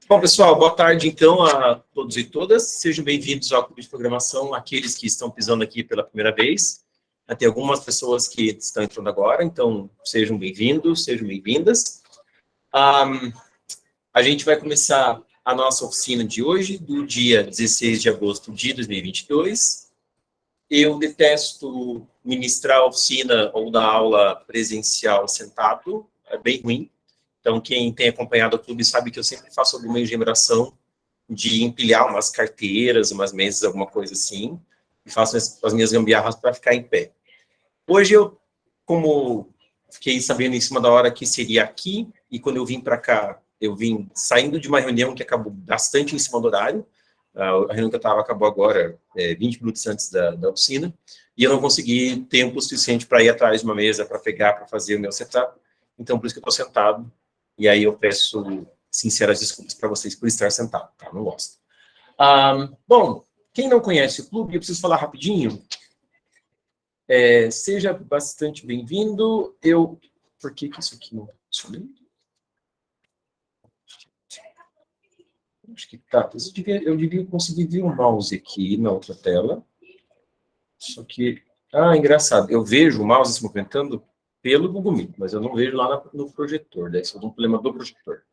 Bom, pessoal, boa tarde, então, a todos e todas. Sejam bem-vindos ao Clube de Programação, aqueles que estão pisando aqui pela primeira vez. Tem algumas pessoas que estão entrando agora, então, sejam bem-vindos, sejam bem-vindas. A gente vai começar a nossa oficina de hoje, do dia 16 de agosto de 2022. Eu detesto ministrar a oficina ou dar aula presencial sentado, é bem ruim. Então, quem tem acompanhado o clube sabe que eu sempre faço alguma engenheiração de empilhar umas carteiras, umas mesas, alguma coisa assim, e faço as minhas gambiarras para ficar em pé. Hoje eu, como fiquei sabendo em cima da hora que seria aqui, e quando eu vim para cá, eu vim saindo de uma reunião que acabou bastante em cima do horário, a reunião que eu estava acabou agora, 20 minutos antes da oficina, e eu não consegui tempo suficiente para ir atrás de uma mesa, para pegar, para fazer o meu setup, então por isso que eu estou sentado. E aí eu peço sinceras desculpas para vocês por estar sentado, tá? Não gosto. Bom, quem não conhece o clube, eu preciso falar rapidinho. Seja bastante bem-vindo. Por que isso aqui não funciona? Acho que tá. Eu devia conseguir ver o mouse aqui na outra tela. Só que... engraçado. Eu vejo o mouse se movimentando pelo Google Meet, mas eu não vejo lá no projetor, daí isso é um problema do projetor.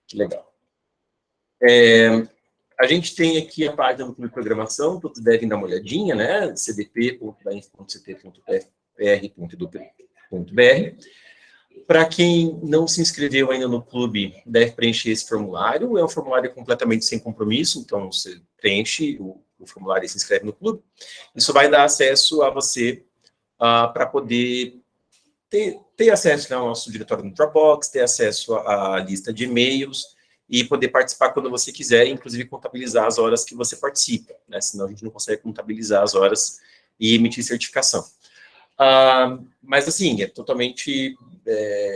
Que legal. A gente tem aqui a página do Clube de Programação, todos devem dar uma olhadinha, né? cdp.bainf.ct.pr.edu.br. Para quem não se inscreveu ainda no clube, deve preencher esse formulário. É um formulário completamente sem compromisso, então você preenche o formulário e se inscreve no clube. Isso vai dar acesso a você para poder ter acesso ao nosso diretório no Dropbox, ter acesso à lista de e-mails e poder participar quando você quiser, inclusive contabilizar as horas que você participa, né? Senão a gente não consegue contabilizar as horas e emitir certificação. Mas, assim, é totalmente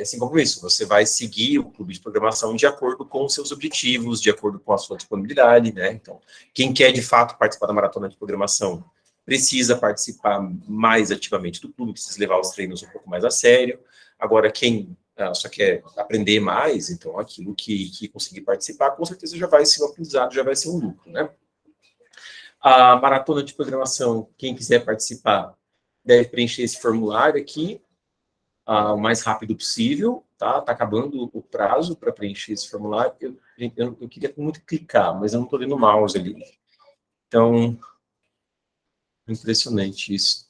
sem compromisso. Você vai seguir o clube de programação de acordo com os seus objetivos, de acordo com a sua disponibilidade, né? Então, quem quer, de fato, participar da maratona de programação precisa participar mais ativamente do clube, precisa levar os treinos um pouco mais a sério. Agora, quem só quer aprender mais, então, aquilo que conseguir participar, com certeza já vai ser um aprendizado, já vai ser um lucro, né? A maratona de programação, quem quiser participar, deve preencher esse formulário aqui, o mais rápido possível, tá? Tá acabando o prazo para preencher esse formulário. Eu queria muito clicar, mas eu não estou vendo o mouse ali. Então, impressionante isso.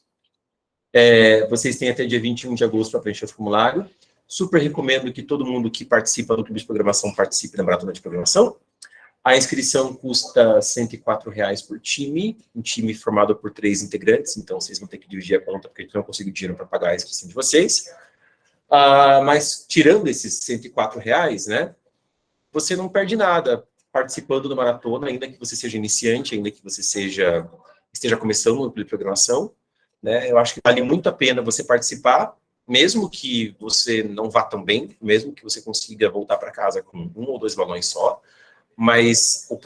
Vocês têm até dia 21 de agosto para preencher o formulário. Super recomendo que todo mundo que participa do Clube de Programação participe da Maratona de Programação. A inscrição custa R$ 104,00 por time, um time formado por 3 integrantes, então vocês vão ter que dividir a conta, porque a gente não conseguiu dinheiro para pagar a inscrição de vocês. Mas, tirando esses R$ 104,00, né, você não perde nada participando da maratona, ainda que você seja iniciante, ainda que você esteja começando no Clube de Programação, né? Eu acho que vale muito a pena você participar, mesmo que você não vá tão bem, mesmo que você consiga voltar para casa com 1 ou 2 balões só, mas o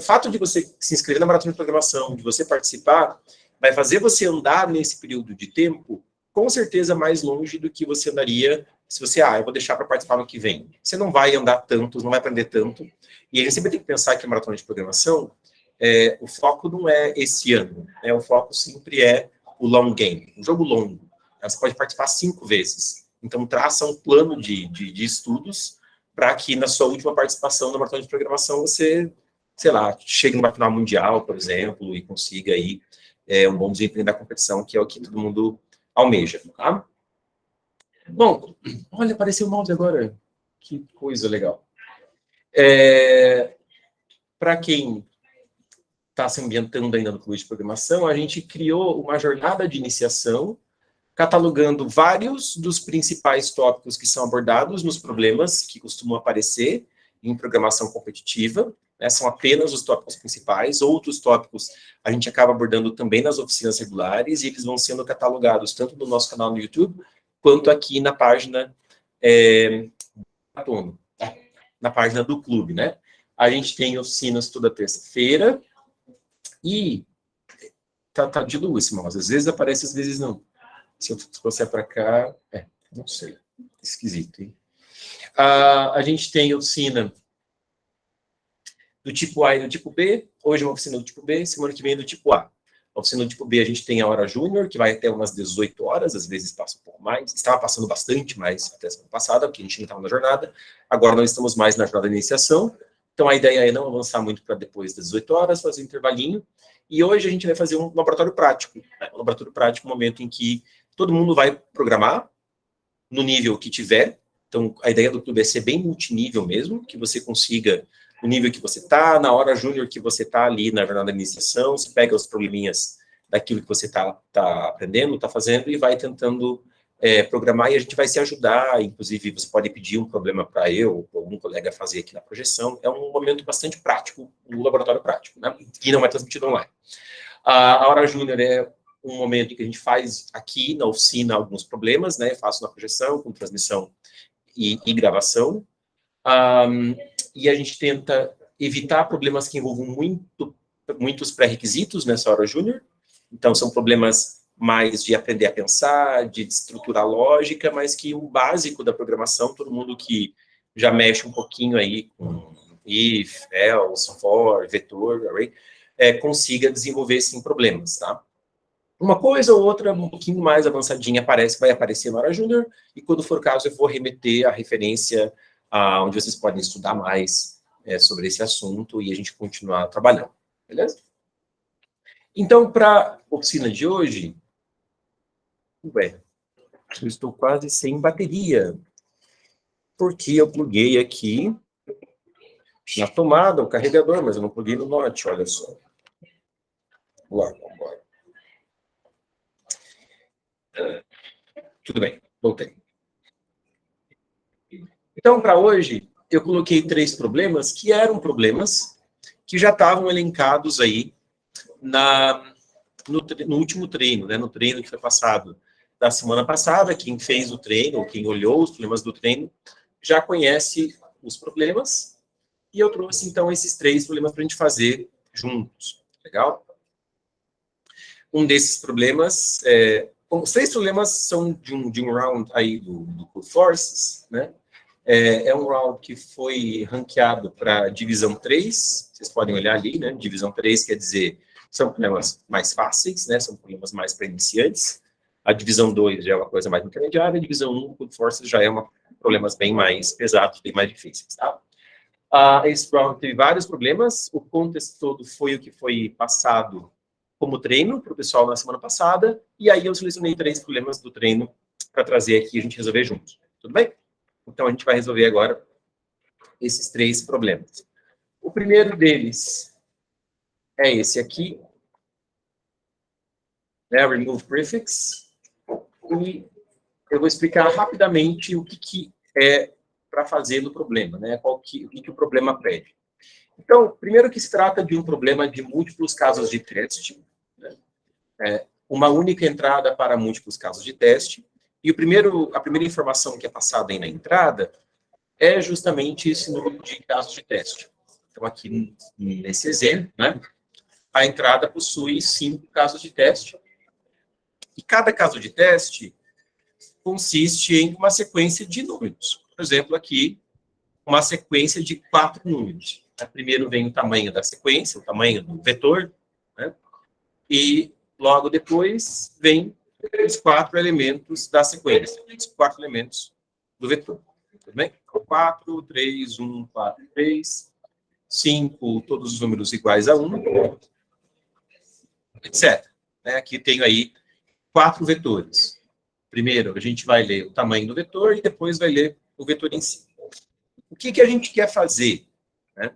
fato de você se inscrever na maratona de programação, de você participar, vai fazer você andar nesse período de tempo, com certeza mais longe do que você andaria se você, eu vou deixar para participar no que vem. Você não vai andar tanto, não vai aprender tanto, e a gente sempre tem que pensar que a maratona de programação, o foco não é esse ano, né? O foco sempre é o long game, um jogo longo. Você pode participar 5 vezes. Então, traça um plano de estudos para que na sua última participação na maratona de programação você, sei lá, chegue numa final mundial, por exemplo, e consiga aí um bom desempenho da competição, que é o que todo mundo almeja, tá? Bom, olha, apareceu o mouse agora. Que coisa legal. Para quem está se ambientando ainda no clube de programação, a gente criou uma jornada de iniciação catalogando vários dos principais tópicos que são abordados nos problemas que costumam aparecer em programação competitiva, né? São apenas os tópicos principais, outros tópicos a gente acaba abordando também nas oficinas regulares, e eles vão sendo catalogados tanto no nosso canal no YouTube, quanto aqui na página na página do clube, né? A gente tem oficinas toda terça-feira, e tá de luz esse mouse, às vezes aparece, às vezes não. Se eu trouxer para cá, não sei, esquisito, hein? A gente tem oficina do tipo A e do tipo B. Hoje é uma oficina do tipo B, semana que vem é do tipo A. A oficina do tipo B a gente tem a hora júnior, que vai até umas 18 horas, às vezes passa um pouco mais. Estava passando bastante mais até a semana passada, porque a gente não estava na jornada. Agora nós estamos mais na jornada de iniciação. Então a ideia é não avançar muito para depois das 18 horas, fazer um intervalinho. E hoje a gente vai fazer um laboratório prático. Né? Um laboratório prático, um momento em que todo mundo vai programar no nível que tiver. Então, a ideia do clube é ser bem multinível mesmo, que você consiga, o nível que você está, na hora júnior que você está ali na jornada de iniciação, você pega os probleminhas daquilo que você está aprendendo, está fazendo, e vai tentando programar, e a gente vai se ajudar, inclusive você pode pedir um problema para eu, ou algum colega fazer aqui na projeção. É um momento bastante prático, um laboratório prático, né? E não é transmitido online. A hora júnior é um momento em que a gente faz aqui na oficina alguns problemas, né? Faço na projeção, com transmissão e gravação, e a gente tenta evitar problemas que envolvam muitos pré-requisitos nessa hora júnior. Então, são problemas mais de aprender a pensar, de estruturar lógica, mas que o básico da programação, todo mundo que já mexe um pouquinho aí com if, else, for, vetor, array, consiga desenvolver, sim, problemas, tá? Uma coisa ou outra, um pouquinho mais avançadinha, vai aparecer na hora júnior, e quando for o caso, eu vou remeter a referência onde vocês podem estudar mais sobre esse assunto e a gente continuar trabalhando, beleza? Então, para a oficina de hoje, eu estou quase sem bateria, porque eu pluguei aqui na tomada o carregador, mas eu não pluguei no norte, olha só. Vamos lá, vamos embora. Tudo bem, voltei. Então, para hoje, eu coloquei 3 problemas que eram problemas que já estavam elencados aí no último treino, né, no treino que foi passado da semana passada. Quem fez o treino, ou quem olhou os problemas do treino, já conhece os problemas, e eu trouxe, então, esses 3 problemas para a gente fazer juntos, legal? Um desses problemas, os 3 problemas são de um round aí do Code Forces, né? É um round que foi ranqueado para divisão 3, vocês podem olhar ali, né? Divisão 3 quer dizer, são problemas mais fáceis, né? São problemas mais para iniciantes. A divisão 2 já é uma coisa mais intermediária, a divisão 1, Code Forces, já é problemas bem mais pesados, bem mais difíceis, tá? Esse round teve vários problemas, o contest todo foi o que foi passado como treino para o pessoal na semana passada, e aí eu selecionei 3 problemas do treino para trazer aqui e a gente resolver juntos. Tudo bem? Então, a gente vai resolver agora esses 3 problemas. O primeiro deles é esse aqui, né, remove prefix, e eu vou explicar rapidamente o que é para fazer no problema, né, o que o problema pede. Então, primeiro que se trata de um problema de múltiplos casos de teste, né, uma única entrada para múltiplos casos de teste, e a primeira informação que é passada aí na entrada é justamente esse número de casos de teste. Então, aqui nesse exemplo, né, a entrada possui 5 casos de teste, e cada caso de teste consiste em uma sequência de números. Por exemplo, aqui, uma sequência de 4 números. Primeiro vem o tamanho da sequência, o tamanho do vetor, né, e logo depois vem os 4 elementos da sequência, os 4 elementos do vetor. Tudo bem? 4, 3, 1, 4, 3, 5, todos os números iguais a 1, etc. Aqui tenho aí 4 vetores. Primeiro, a gente vai ler o tamanho do vetor e depois vai ler o vetor em si. O que a gente quer fazer? Né?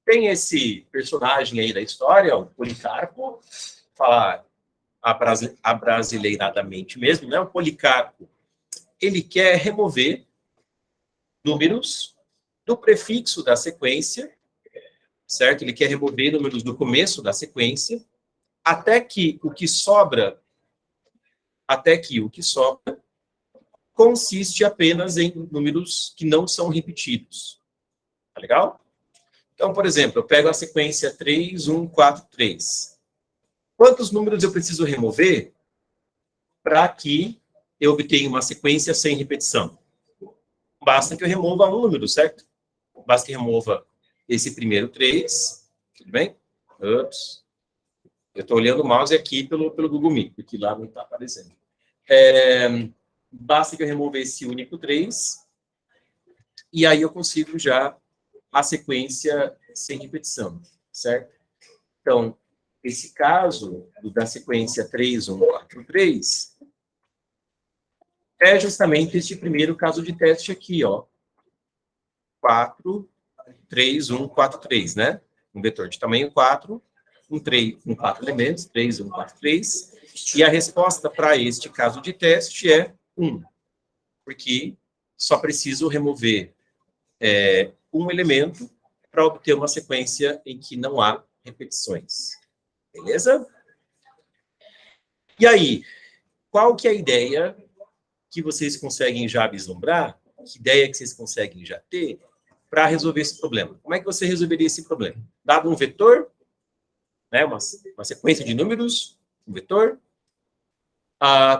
Tem esse personagem aí da história, o Policarpo, falar abrasileiradamente mesmo, né? O Policarpo, ele quer remover números do prefixo da sequência, certo? Ele quer remover números do começo da sequência, até que o que sobra consiste apenas em números que não são repetidos. Tá legal? Então, por exemplo, eu pego a sequência 3, 1, 4, 3. Quantos números eu preciso remover para que eu obtenha uma sequência sem repetição? Basta que eu remova um número, certo? Basta que remova esse primeiro 3, tudo bem? Ups. Eu estou olhando o mouse aqui pelo Google Meet, porque lá não está aparecendo. Basta que eu remova esse único 3, e aí eu consigo já a sequência sem repetição, certo? Então, esse caso da sequência 3, 1, 4, 3, é justamente este primeiro caso de teste aqui, ó. 4, 3, 1, 4, 3, né? Um vetor de tamanho 4, com 4 elementos, 3, 1, 4, 3. E a resposta para este caso de teste é 1. Porque só preciso remover um elemento para obter uma sequência em que não há repetições. Beleza? E aí, qual que é a ideia que vocês conseguem já vislumbrar? Que ideia que vocês conseguem já ter para resolver esse problema? Como é que você resolveria esse problema? Dado um vetor, né, uma sequência de números, um vetor,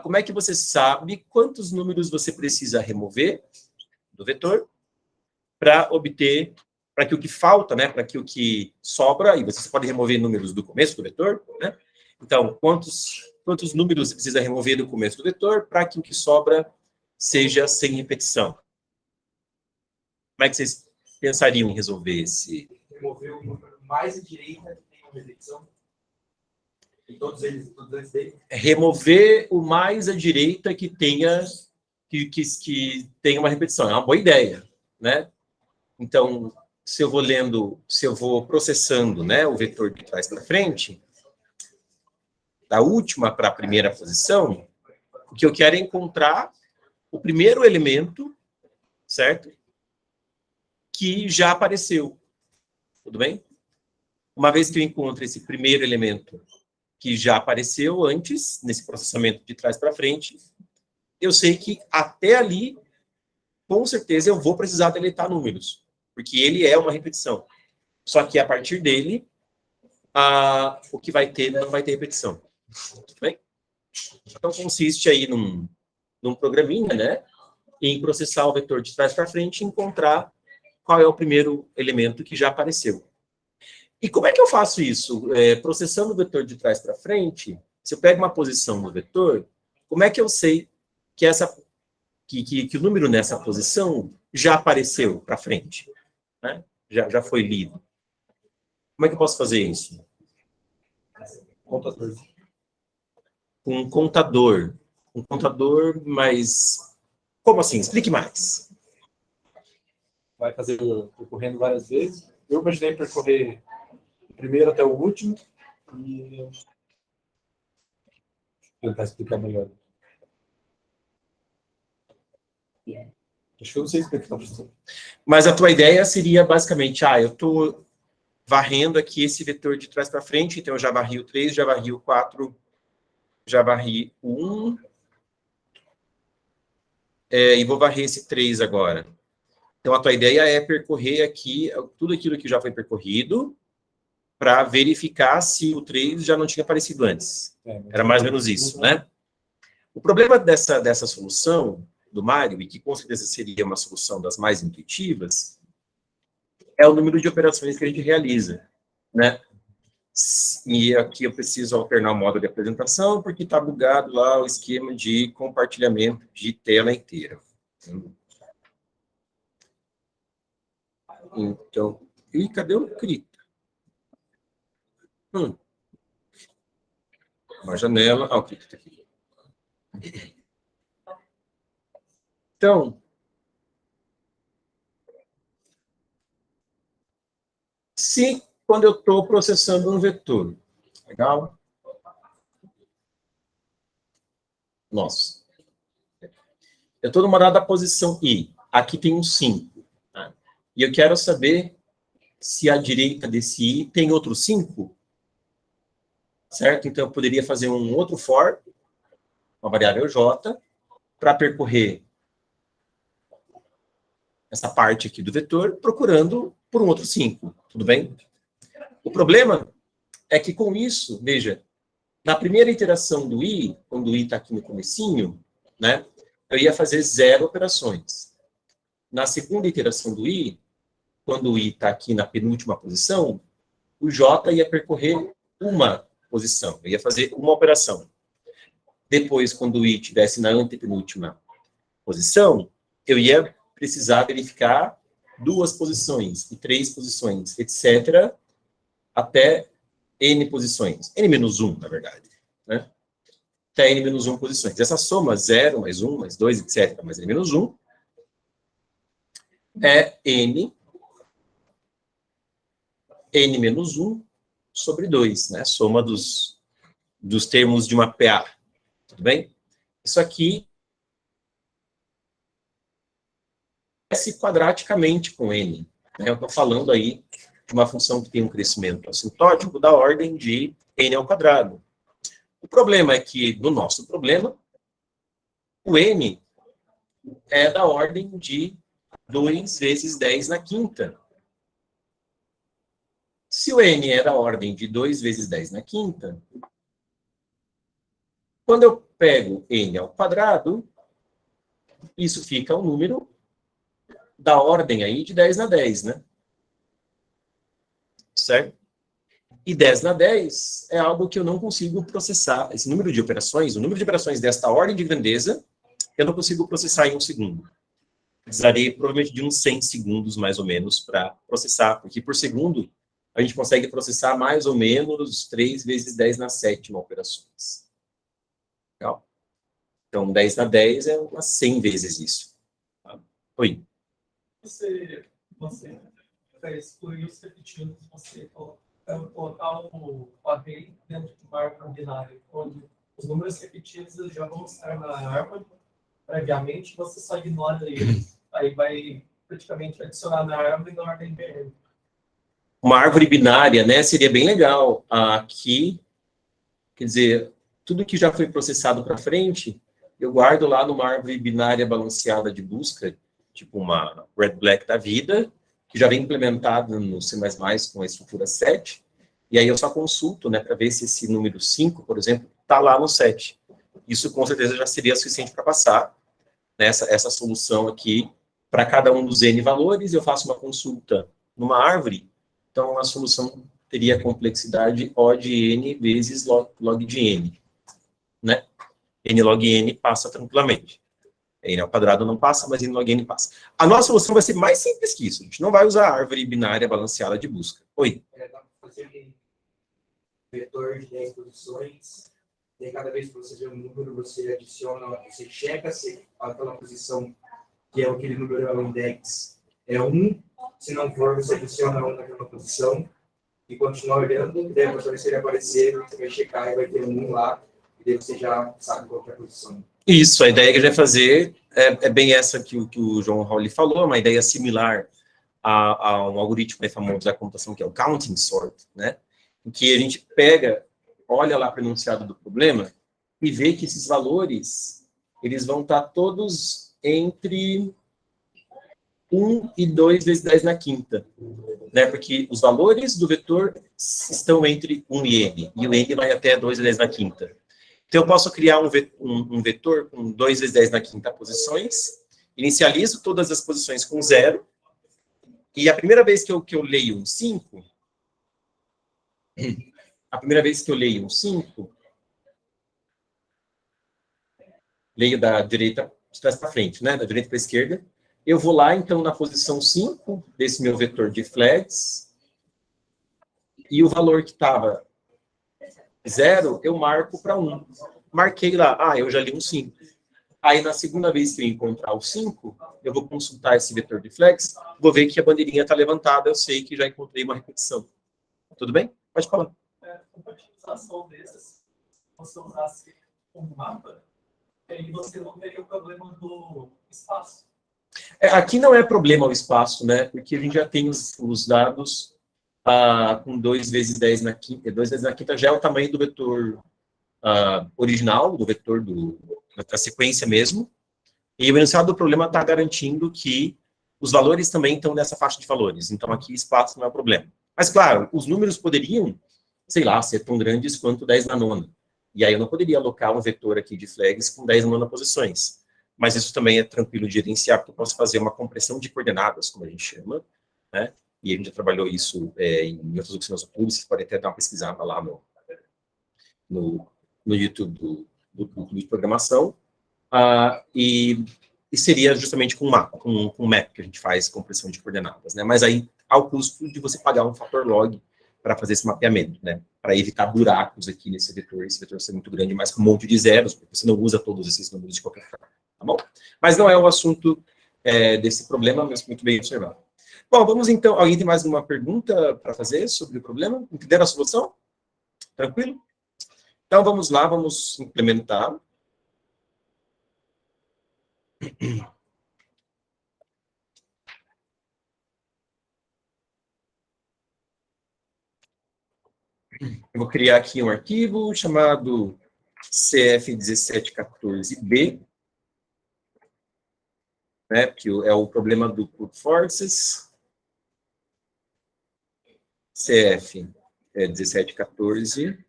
como é que você sabe quantos números você precisa remover do vetor para obter, para que o que falta, né, para que o que sobra, e você pode remover números do começo do vetor, né? Então, quantos números você precisa remover do começo do vetor para que o que sobra seja sem repetição? Como é que vocês pensariam em resolver esse? Remover o número mais à direita que tem uma repetição. E todos eles têm. Remover o mais à direita que tenha uma repetição. É uma boa ideia, né? Então, se eu vou processando, né, o vetor de trás para frente, da última para a primeira posição, o que eu quero é encontrar o primeiro elemento, certo? Que já apareceu. Tudo bem? Uma vez que eu encontro esse primeiro elemento que já apareceu antes, nesse processamento de trás para frente, eu sei que até ali, com certeza, eu vou precisar deletar números, porque ele é uma repetição. Só que a partir dele, o que vai ter não vai ter repetição. Tudo bem? Então, consiste aí num programinha, né? Em processar o vetor de trás para frente e encontrar qual é o primeiro elemento que já apareceu. E como é que eu faço isso? Processando o vetor de trás para frente, se eu pego uma posição no vetor, como é que eu sei que o número nessa posição já apareceu para frente? Né? Já foi lido. Como é que eu posso fazer isso? Contador. Um contador. Um contador, mas... Como assim? Explique mais. Vai fazer percorrendo várias vezes. Eu imaginei percorrer o primeiro até o último e tentar explicar melhor. Acho que eu não sei explicar. Mas a tua ideia seria basicamente, eu estou varrendo aqui esse vetor de trás para frente, então eu já varri o 3, já varri o 4, já varri o 1, e vou varrer esse 3 agora. Então, a tua ideia é percorrer aqui tudo aquilo que já foi percorrido para verificar se o 3 já não tinha aparecido antes. Era mais ou menos isso, né? O problema dessa solução do Mário, e que com certeza seria uma solução das mais intuitivas, é o número de operações que a gente realiza, né? E aqui eu preciso alternar o modo de apresentação, porque está bugado lá o esquema de compartilhamento de tela inteira. Então, e cadê o Krita? Uma janela. O Krita está aqui. Então, se quando eu estou processando um vetor, legal? Nossa. Eu estou numa dada posição I. Aqui tem um 5. Tá? E eu quero saber se à direita desse I tem outro 5. Certo? Então, eu poderia fazer um outro for, uma variável j, para percorrer essa parte aqui do vetor, procurando por um outro 5. Tudo bem? O problema é que com isso, veja, na primeira iteração do I, quando o I está aqui no comecinho, né, eu ia fazer 0 operações. Na segunda iteração do I, quando o i está aqui na penúltima posição, o j ia percorrer uma posição, eu ia fazer uma operação. Depois, quando o i estivesse na antepenúltima posição, eu ia precisar verificar 2 posições, e 3 posições, etc., até n posições. n-1, na verdade. Né? Até n-1 posições. Essa soma 0, mais 1, mais 2, etc., mais n-1, é n-1 sobre 2, né? Soma dos termos de uma PA. Tudo bem? Isso aqui cresce quadraticamente com n. Né? Eu estou falando aí de uma função que tem um crescimento assintótico da ordem de n ao quadrado. O problema é que, no nosso problema, o n é da ordem de 2 vezes 10 na quinta. Se o n é da ordem de 2 vezes 10 na quinta, quando eu pego n ao quadrado, isso fica um número da ordem aí de 10 na 10, né? Certo? E 10 na 10 é algo que eu não consigo processar. Esse número de operações, o número de operações desta ordem de grandeza, eu não consigo processar em 1 segundo. Precisaria provavelmente de uns 100 segundos, mais ou menos, para processar, porque por segundo a gente consegue processar mais ou menos 3 vezes 10 na sétima operações. Legal? Então, 10 na 10 é umas 100 vezes isso. Tá? Oi. Você excluir os repetidos, você colocar o array dentro de uma árvore binária, onde os números repetidos eles já vão estar na árvore, previamente, você só ignora eles. Aí vai praticamente adicionar na árvore na ordem BN. Uma árvore binária, né, seria bem legal. Aqui, quer dizer, tudo que já foi processado para frente, eu guardo lá numa árvore binária balanceada de busca, tipo uma red-black da vida, que já vem implementada no C++ com a estrutura 7, e aí eu só consulto, né, para ver se esse número 5, por exemplo, está lá no 7. Isso, com certeza, já seria suficiente para passar nessa essa solução aqui. Para cada um dos n valores, eu faço uma consulta numa árvore, então a solução teria a complexidade O de n vezes log de n, né? N log n passa tranquilamente. N ao quadrado não passa, mas n log n passa. A nossa solução vai ser mais simples que isso. A gente não vai usar a árvore binária balanceada de busca. Oi? Dá para fazer um vetor de 10 posições, e cada vez que você vê um número, você adiciona, você checa se aquela posição, que é aquele número, é o index, é 1. Se não for, você adiciona 1 naquela posição, e continua olhando, e daí se ele aparecer, você vai checar e vai ter 1 lá, e daí você já sabe qual é a posição. Isso, a ideia que a gente vai fazer é bem essa que o João Raul falou, uma ideia similar a um algoritmo famoso da computação, que é o counting sort, né? Em que a gente pega, olha lá para o enunciado do problema e vê que esses valores, eles vão estar todos entre 1 e 2 vezes 10 na quinta, né? Porque os valores do vetor estão entre 1 e n, e o n vai até 2 vezes 10 na quinta. Então, eu posso criar um vetor com 2 vezes 10 na quinta posições, inicializo todas as posições com 0, e a primeira vez que eu leio um 5, leio da direita de trás para frente, né? Da direita para a esquerda, eu vou lá, então, na posição 5 desse meu vetor de flags, e o valor que estava 0, eu marco para 1. Marquei lá, eu já li um 5. Aí, na segunda vez que eu encontrar o 5, eu vou consultar esse vetor de flags, vou ver que a bandeirinha está levantada, eu sei que já encontrei uma repetição. Tudo bem? Pode falar. A utilização desses, você usasse um mapa, aí você não teria o problema do espaço. Aqui não é problema o espaço, né? Porque a gente já tem os dados com 2 vezes 10 na quinta. 2 vezes na quinta já é o tamanho do vetor original, do vetor da sequência mesmo. E o enunciado do problema está garantindo que os valores também estão nessa faixa de valores. Então, aqui espaço não é o problema. Mas, claro, os números poderiam, sei lá, ser tão grandes quanto 10 na nona. E aí eu não poderia alocar um vetor aqui de flags com 10 na nona posições. Mas isso também é tranquilo de gerenciar, porque eu posso fazer uma compressão de coordenadas, como a gente chama, né? e a gente já trabalhou isso em outras oficinas do clube, vocês podem até dar uma pesquisada lá no YouTube do clube de programação, e seria justamente com um map que a gente faz compressão de coordenadas, né? Mas aí, ao custo de você pagar um fator log para fazer esse mapeamento, né? Para evitar buracos aqui nesse vetor, esse vetor ser muito grande, mas com um monte de zeros, porque você não usa todos esses números de qualquer forma, tá bom? Mas não é o assunto desse problema, mas muito bem observado. Bom, vamos então, alguém tem mais alguma pergunta para fazer sobre o problema? Entenderam a solução? Tranquilo? Então vamos lá, vamos implementar. Eu vou criar aqui um arquivo chamado CF1714B, né, que é o problema do brute forces. CF1714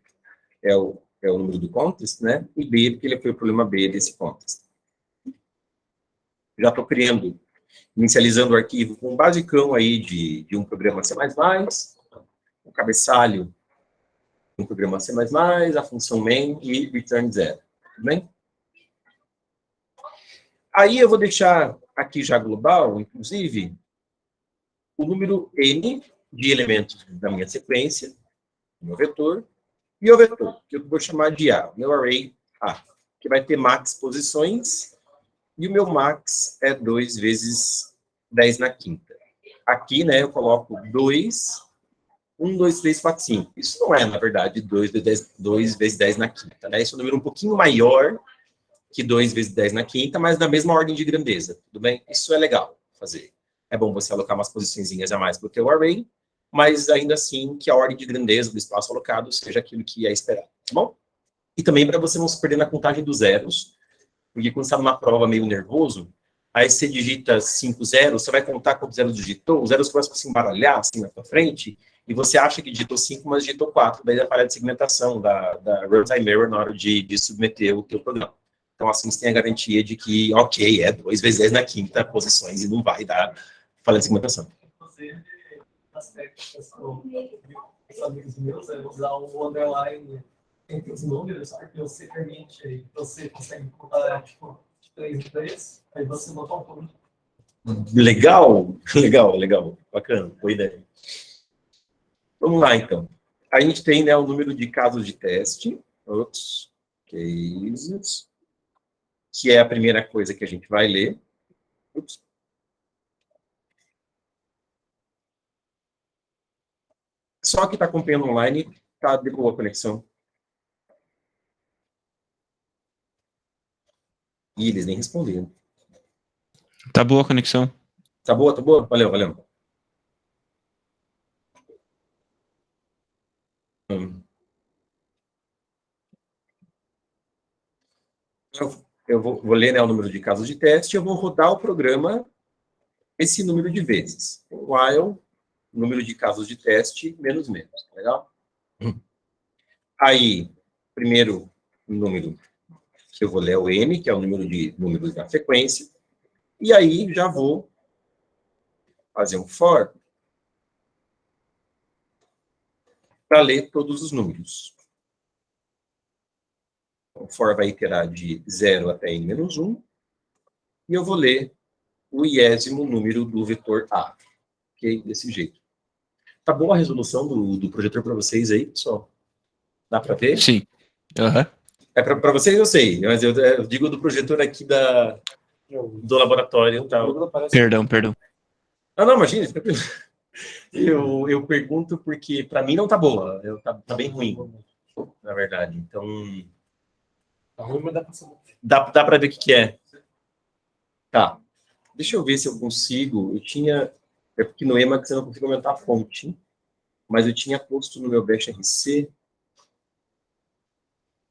é o número do contest, né, e B, porque ele foi o problema B desse contest. Já estou inicializando o arquivo com um basicão aí de um programa C++, o cabeçalho um programa C++, a função main e return 0, tudo bem? Aí eu vou deixar aqui já global, inclusive, o número n de elementos da minha sequência, do meu vetor, e o vetor, que eu vou chamar de A, meu array A, que vai ter max posições, e o meu max é 2 vezes 10 na quinta. Aqui, né, eu coloco 2, 1, 2, 3, 4, 5. Isso não é, na verdade, 2 vezes 10 na quinta, né? Esse é um número um pouquinho maior que 2 vezes 10 na quinta, mas da mesma ordem de grandeza, tudo bem? Isso é legal fazer. É bom você alocar umas posiçõezinhas a mais para o teu array, mas ainda assim que a ordem de grandeza do espaço alocado seja aquilo que é esperado, tá bom? E também para você não se perder na contagem dos zeros, porque quando você está numa prova meio nervoso, aí você digita 5 zeros, você vai contar quantos zeros digitou, os zeros começam a se embaralhar assim na sua frente, e você acha que digitou 5, mas digitou 4, daí a falha de segmentação da runtime error na hora de submeter o teu programa. Então, assim, você tem a garantia de que, ok, é 2 vezes 10 na quinta posições e não vai dar falha de segmentação. Inclusive, as técnicas que os amigos meus é usar o underline entre os números, porque você permite, você consegue contar, tipo, de 3 em 3, aí você bota um ponto. Legal, legal, bacana, boa ideia. Vamos lá, então. A gente tem, né, o número de casos de teste, cases, que é a primeira coisa que a gente vai ler. Só que está acompanhando online, está de boa a conexão. E eles nem responderam. Tá boa a conexão. Tá boa, tá boa? Valeu, valeu. Eu vou ler, né, o número de casos de teste e eu vou rodar o programa esse número de vezes. While, número de casos de teste, menos, legal? Aí, primeiro número que eu vou ler é o n, que é o número de números da sequência, e aí já vou fazer um for para ler todos os números. O for vai iterar de 0 até n-1, e eu vou ler o iésimo número do vetor A. Ok? Desse jeito. Tá boa a resolução do projetor para vocês aí, pessoal? Dá para ver? Sim. Uhum. É para vocês, eu sei, mas eu digo do projetor aqui do laboratório. Tá? Perdão. Ah, não, imagina, fica tranquilo. Eu pergunto porque para mim não tá boa, tá bem ruim, na verdade. Então, Tá ruim, mas dá pra saber. dá para ver o que é. Tá. Deixa eu ver se eu consigo. É porque no Emacs eu não consigo aumentar a fonte, mas eu tinha posto no meu Bash RC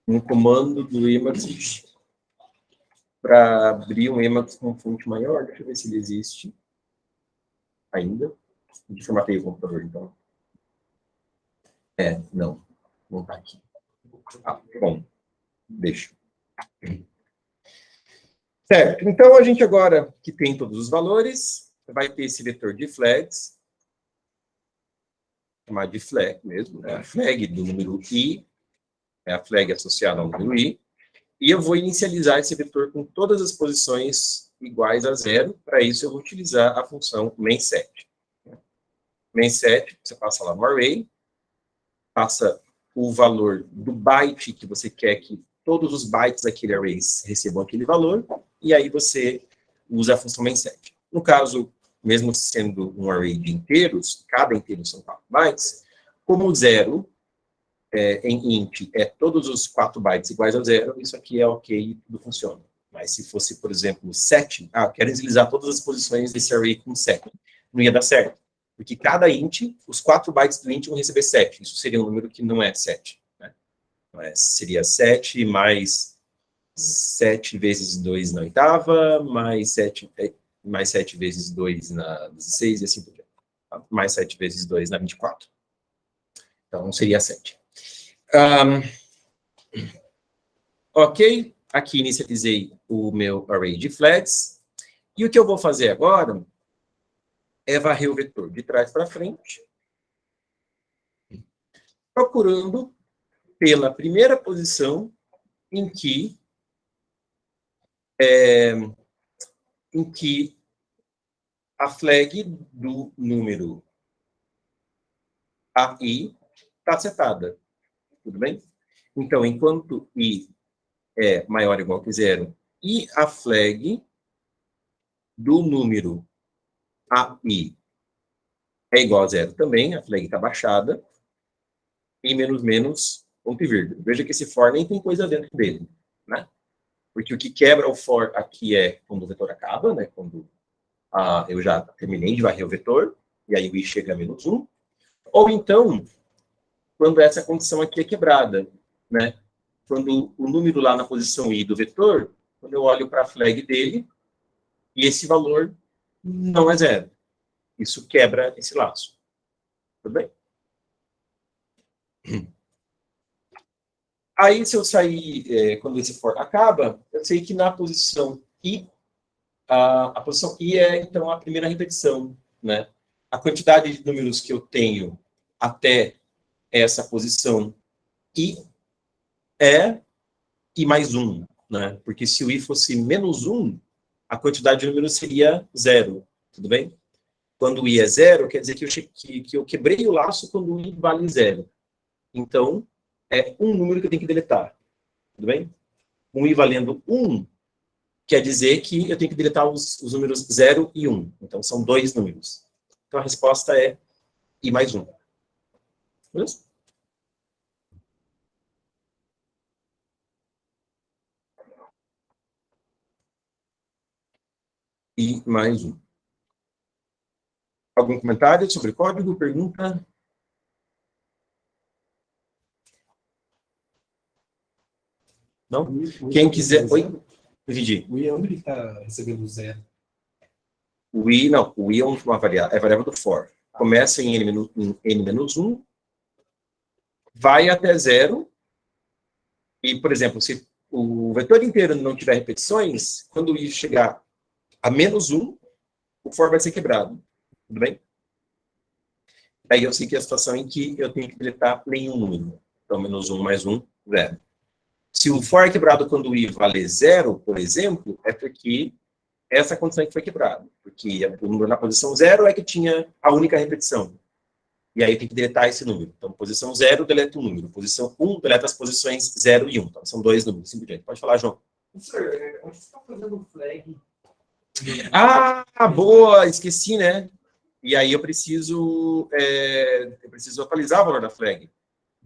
um comando do Emacs para abrir um Emacs com fonte maior. Deixa eu ver se ele existe ainda. Eu formatei o computador, então. Não tá aqui. Bom, deixa. Certo, então a gente agora que tem todos os valores, vai ter esse vetor de flags, chamar de flag mesmo, né? A flag do número i, é a flag associada ao número i, e eu vou inicializar esse vetor com todas as posições iguais a zero. Para isso, eu vou utilizar a função main_set. Main_set, você passa lá no array, passa o valor do byte que você quer que todos os bytes daquele array recebam aquele valor, e aí você usa a função main_set. No caso, mesmo sendo um array de inteiros, cada inteiro são 4 bytes, como o zero em int é todos os 4 bytes iguais a zero, isso aqui é ok, tudo funciona. Mas se fosse, por exemplo, 7, quero inicializar todas as posições desse array com 7, não ia dar certo. Porque cada int, os 4 bytes do int vão receber 7. Isso seria um número que não é 7. Né? Seria 7 mais 7 vezes 2 na oitava, mais 7 vezes 2 na 16 e assim por diante. Mais 7 vezes 2 na 24. Então, seria 7. Ok, aqui inicializei o meu array de flags. E o que eu vou fazer agora é varrer o vetor de trás para frente, procurando pela primeira posição em que a flag do número AI está setada. Tudo bem? Então, enquanto I é maior ou igual que zero, e a flag do número AI é igual a zero também, a flag está baixada, e menos menos, ponto e vírgula. Veja que esse for nem tem coisa dentro dele, né? Porque o que quebra o for aqui é quando o vetor acaba, né? Quando eu já terminei de varrer o vetor, e aí o i chega a menos 1. Ou então, quando essa condição aqui é quebrada, né? Quando o número lá na posição i do vetor, quando eu olho para a flag dele, e esse valor não é zero. Isso quebra esse laço. Tudo bem? Aí, se eu sair, quando esse for acaba, eu sei que na posição i, a posição i é, então, a primeira repetição, né? A quantidade de números que eu tenho até essa posição i é i mais 1, né? Porque se o i fosse menos 1, a quantidade de números seria zero, tudo bem? Quando o i é zero, quer dizer que eu quebrei o laço quando o i vale zero. Então, é um número que eu tenho que deletar, tudo bem? Um i valendo 1 quer dizer que eu tenho que deletar os números 0 e 1. Então, são 2 números. Então, a resposta é i mais 1. Beleza? I mais 1. Algum comentário sobre código? Pergunta? Não? Quem quiser... Oi? Entendi. O i, onde ele está recebendo zero? O i, não. O i é uma variável, é a variável do for. Começa em n-1, vai até 0, e, por exemplo, se o vetor inteiro não tiver repetições, quando o i chegar a menos 1, o for vai ser quebrado. Tudo bem? Aí eu sei que é a situação em que eu tenho que deletar nenhum número. Então, menos 1 mais 1, 0. Se o for é quebrado quando o i vale 0, por exemplo, é porque essa condição que foi quebrada. Porque o número na posição 0 é que tinha a única repetição. E aí tem que deletar esse número. Então, posição 0, deleta um número. Posição 1, deleta as posições 0 e 1. Então, são 2 números, simplesmente. Pode falar, João. Professor, onde você está fazendo o flag? Boa! Esqueci, né? E aí eu preciso atualizar o valor da flag.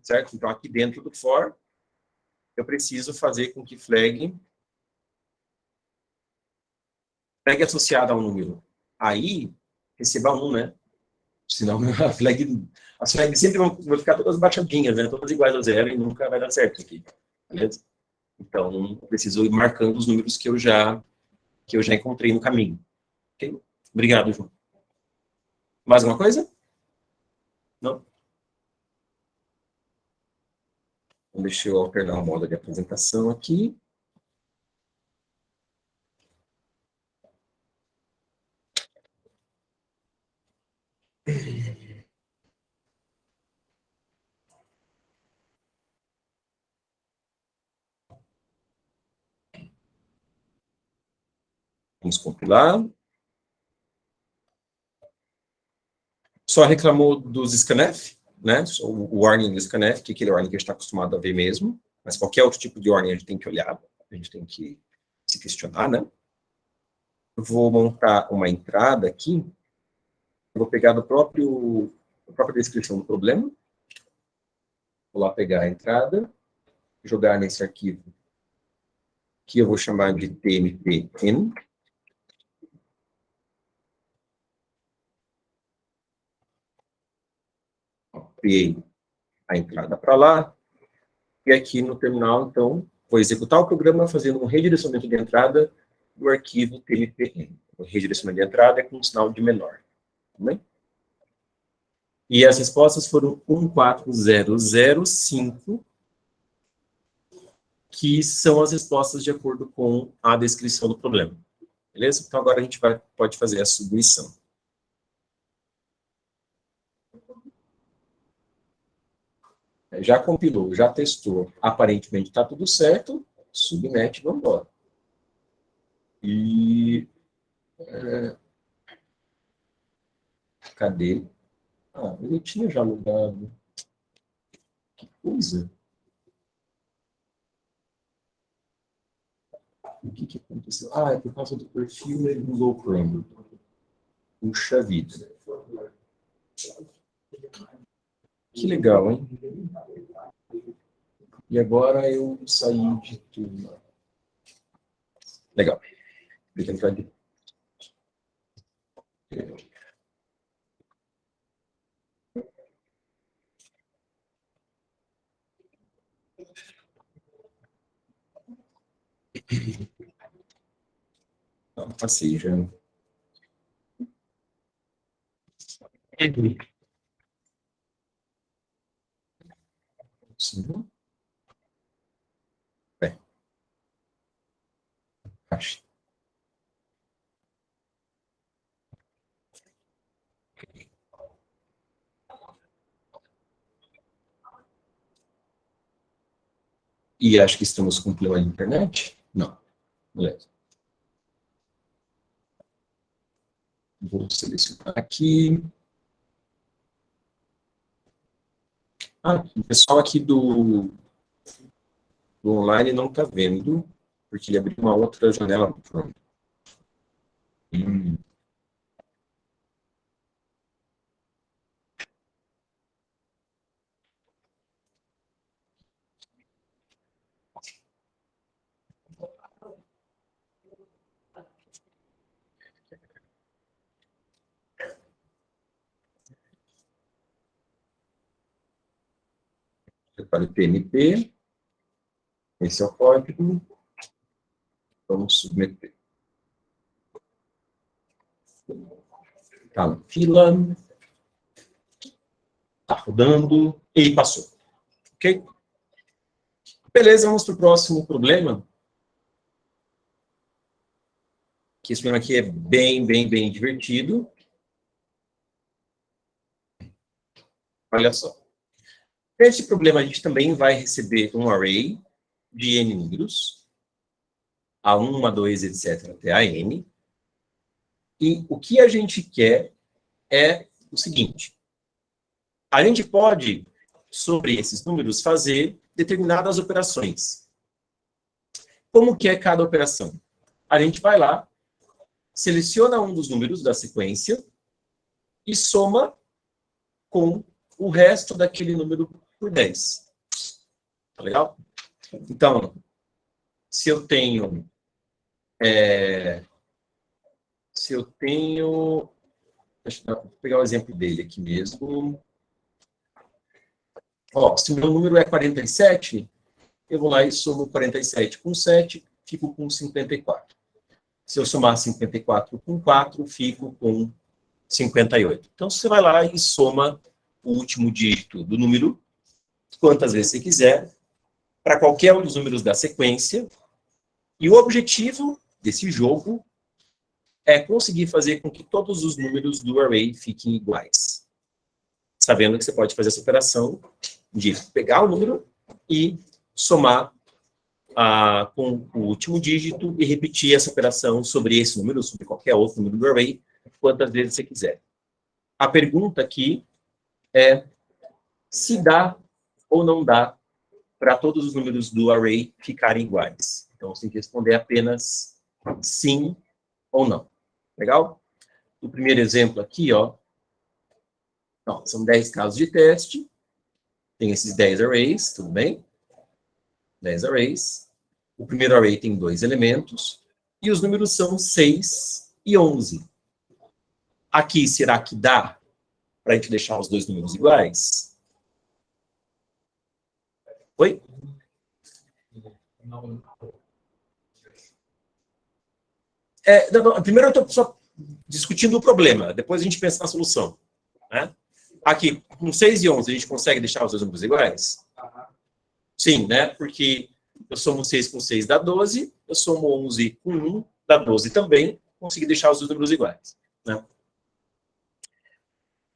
Certo? Então, aqui dentro do for, eu preciso fazer com que flag associada ao número aí receba 1, né? Senão as flags sempre vão ficar todas baixadinhas, né? Todas iguais a 0 e nunca vai dar certo aqui. Beleza? Então, eu preciso ir marcando os números que eu já encontrei no caminho. Ok? Obrigado, João. Mais alguma coisa? Não? Então, deixa eu alternar o modo de apresentação aqui. Vamos compilar. Só reclamou dos scanf, né? O warning do scanf, que é aquele warning que a gente está acostumado a ver mesmo. Mas qualquer outro tipo de warning a gente tem que olhar, a gente tem que se questionar, né? Eu vou montar uma entrada aqui. Eu vou pegar a própria descrição do problema. Vou lá pegar a entrada, jogar nesse arquivo, que eu vou chamar de tmpn. Copiei a entrada para lá. E aqui no terminal, então, vou executar o programa fazendo um redirecionamento de entrada do arquivo tmpn. O redirecionamento de entrada é com um sinal de menor. Tá bem? E as respostas foram 14005, que são as respostas de acordo com a descrição do problema. Beleza? Então, agora a gente pode fazer a submissão. Já compilou, já testou, aparentemente está tudo certo, submete e vamos embora. E... cadê? Ah, eu tinha já mudado. Que coisa. O que aconteceu? Ah, é por causa do perfil do Google Chrome. Puxa vida. Que legal, hein? E agora eu saí de tudo. Legal. Deixa eu entrar de... Não, passei já. Sim. Acho. E acho que estamos com problema de internet? Não. Beleza. Vou selecionar aqui. Ah, o pessoal aqui do online não está vendo, porque ele abriu uma outra janela. Prepare o PNP. Esse é o código. Vamos submeter. Está na fila. Está rodando. E passou. Ok? Beleza, vamos para o próximo problema. Que esse problema aqui é bem divertido. Olha só. Nesse problema, a gente também vai receber um array de n números, A1, A2, etc., até a n. E o que a gente quer é o seguinte. A gente pode, sobre esses números, fazer determinadas operações. Como que é cada operação? A gente vai lá, seleciona um dos números da sequência e soma com o resto daquele número por 10. Tá legal? Então, se eu tenho... Deixa eu pegar o exemplo dele aqui mesmo. Ó, se o meu número é 47, eu vou lá e somo 47 com 7, fico com 54. Se eu somar 54 com 4, fico com 58. Então, você vai lá e soma o último dígito do número, quantas vezes você quiser, para qualquer um dos números da sequência. E o objetivo desse jogo é conseguir fazer com que todos os números do array fiquem iguais. Sabendo que você pode fazer essa operação de pegar o número e somar com o último dígito e repetir essa operação sobre esse número, sobre qualquer outro número do array, quantas vezes você quiser. A pergunta aqui é se dá ou não dá para todos os números do array ficarem iguais. Então, você tem que responder apenas sim ou não. Legal? O primeiro exemplo aqui, ó, são 10 casos de teste. Tem esses 10 arrays, tudo bem? 10 arrays. O primeiro array tem 2 elementos. E os números são 6 e 11. Aqui, será que dá para a gente deixar os dois números iguais? Oi? Primeiro eu estou só discutindo o problema, depois a gente pensa na solução. Né? Aqui, com 6 e 11, a gente consegue deixar os dois números iguais? Sim, né? Porque eu somo 6 com 6 dá 12, eu somo 11 com 1 dá 12 também, consegui deixar os dois números iguais. Né?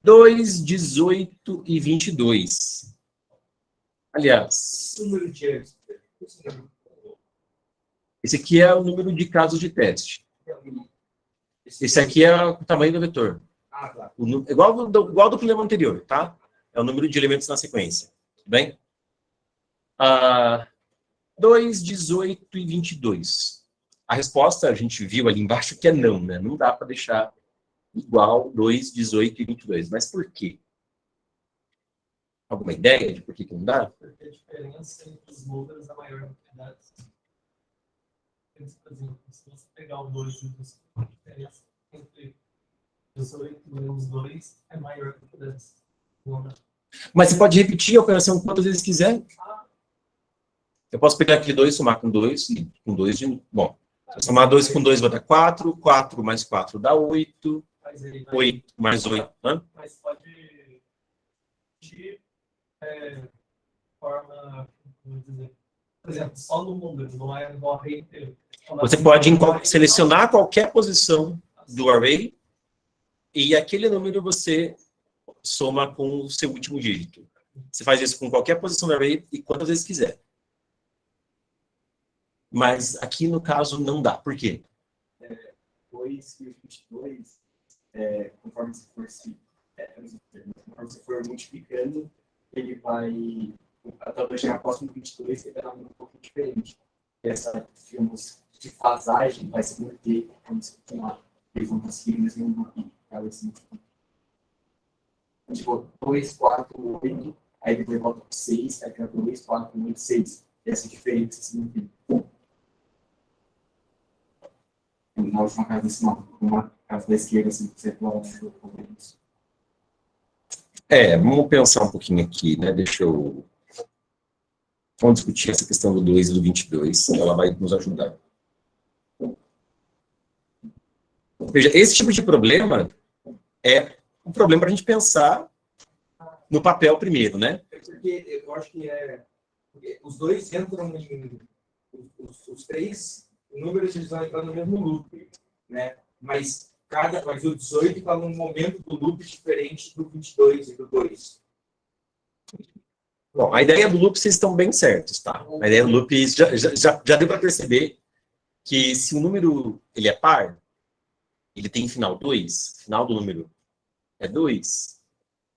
2, 18 e 22. Aliás, esse aqui é o número de casos de teste. Esse aqui é o tamanho do vetor. Igual do problema anterior, tá? É o número de elementos na sequência. Tudo bem? 2, 18 e 22. A resposta a gente viu ali embaixo que é não, né? Não dá para deixar igual 2, 18 e 22. Mas por quê? Alguma ideia de por que não dá? Porque a diferença entre os números é maior do que a idade. Por exemplo, se você pegar o 2 e o 2, a diferença entre 18 menos 2 é maior do que 10. Mas você pode repetir a operação quantas vezes quiser. Eu posso pegar aqui 2, somar com 2, e com 2 de... Bom, se eu somar 2 com 2 vai dar 4, 4 mais 4 dá 8, 8 mais 8... Mas pode de forma, vou dizer, por exemplo, só no número, não é no array inteiro. Você pode selecionar qualquer posição do array e aquele número você soma com o seu último dígito. Você faz isso com qualquer posição do array e quantas vezes quiser. Mas aqui, no caso, não dá. Por quê? 2 e 22, conforme você for multiplicando, ele vai, até chegar próximo do 22, ele vai dar um pouco diferente. Essa, digamos, defasagem vai se manter, como se eles vão conseguir o mesmo número. Tipo, 2, 4, 8, aí depois volta para 6, aí fica 2, 4, 8, 6. E essa diferença se mantém. Na última casa decimal, uma casa da esquerda, 5%. Vamos pensar um pouquinho aqui, né? Vamos discutir essa questão do 2 e do 22, ela vai nos ajudar. Veja, esse tipo de problema é um problema para a gente pensar no papel primeiro, né? Porque eu acho que os dois entram em... Os três números eles vão entrar no mesmo loop, né? Mas o 18 está num momento do loop diferente do 22 e do 2. Bom, a ideia do loop, vocês estão bem certos, tá? A ideia do loop, já deu para perceber que se o número ele é par, ele tem final 2, final do número é 2,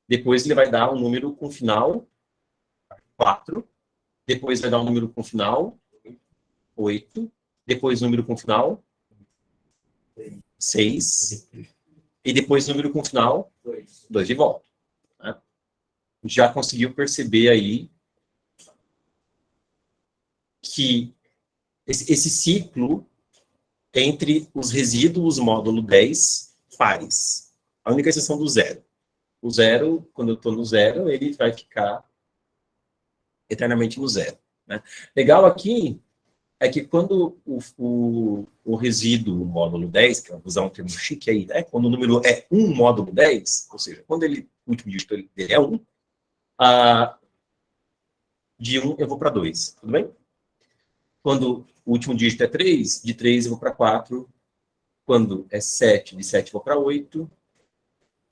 depois ele vai dar um número com final 4, depois vai dar um número com final 8, depois número com final 6, e depois número com final 2 de volta. Né? Já conseguiu perceber aí que esse ciclo entre os resíduos módulo 10 pares. A única exceção do zero. O zero, quando eu estou no zero, ele vai ficar eternamente no zero. Né? Legal aqui é que quando o resíduo módulo 10, que eu vou usar um termo chique aí, né? Quando o número é 1 módulo 10, ou seja, quando o último dígito dele é 1, de 1 eu vou para 2, tudo bem? Quando o último dígito é 3, de 3 eu vou para 4, quando é 7, de 7 eu vou para 8,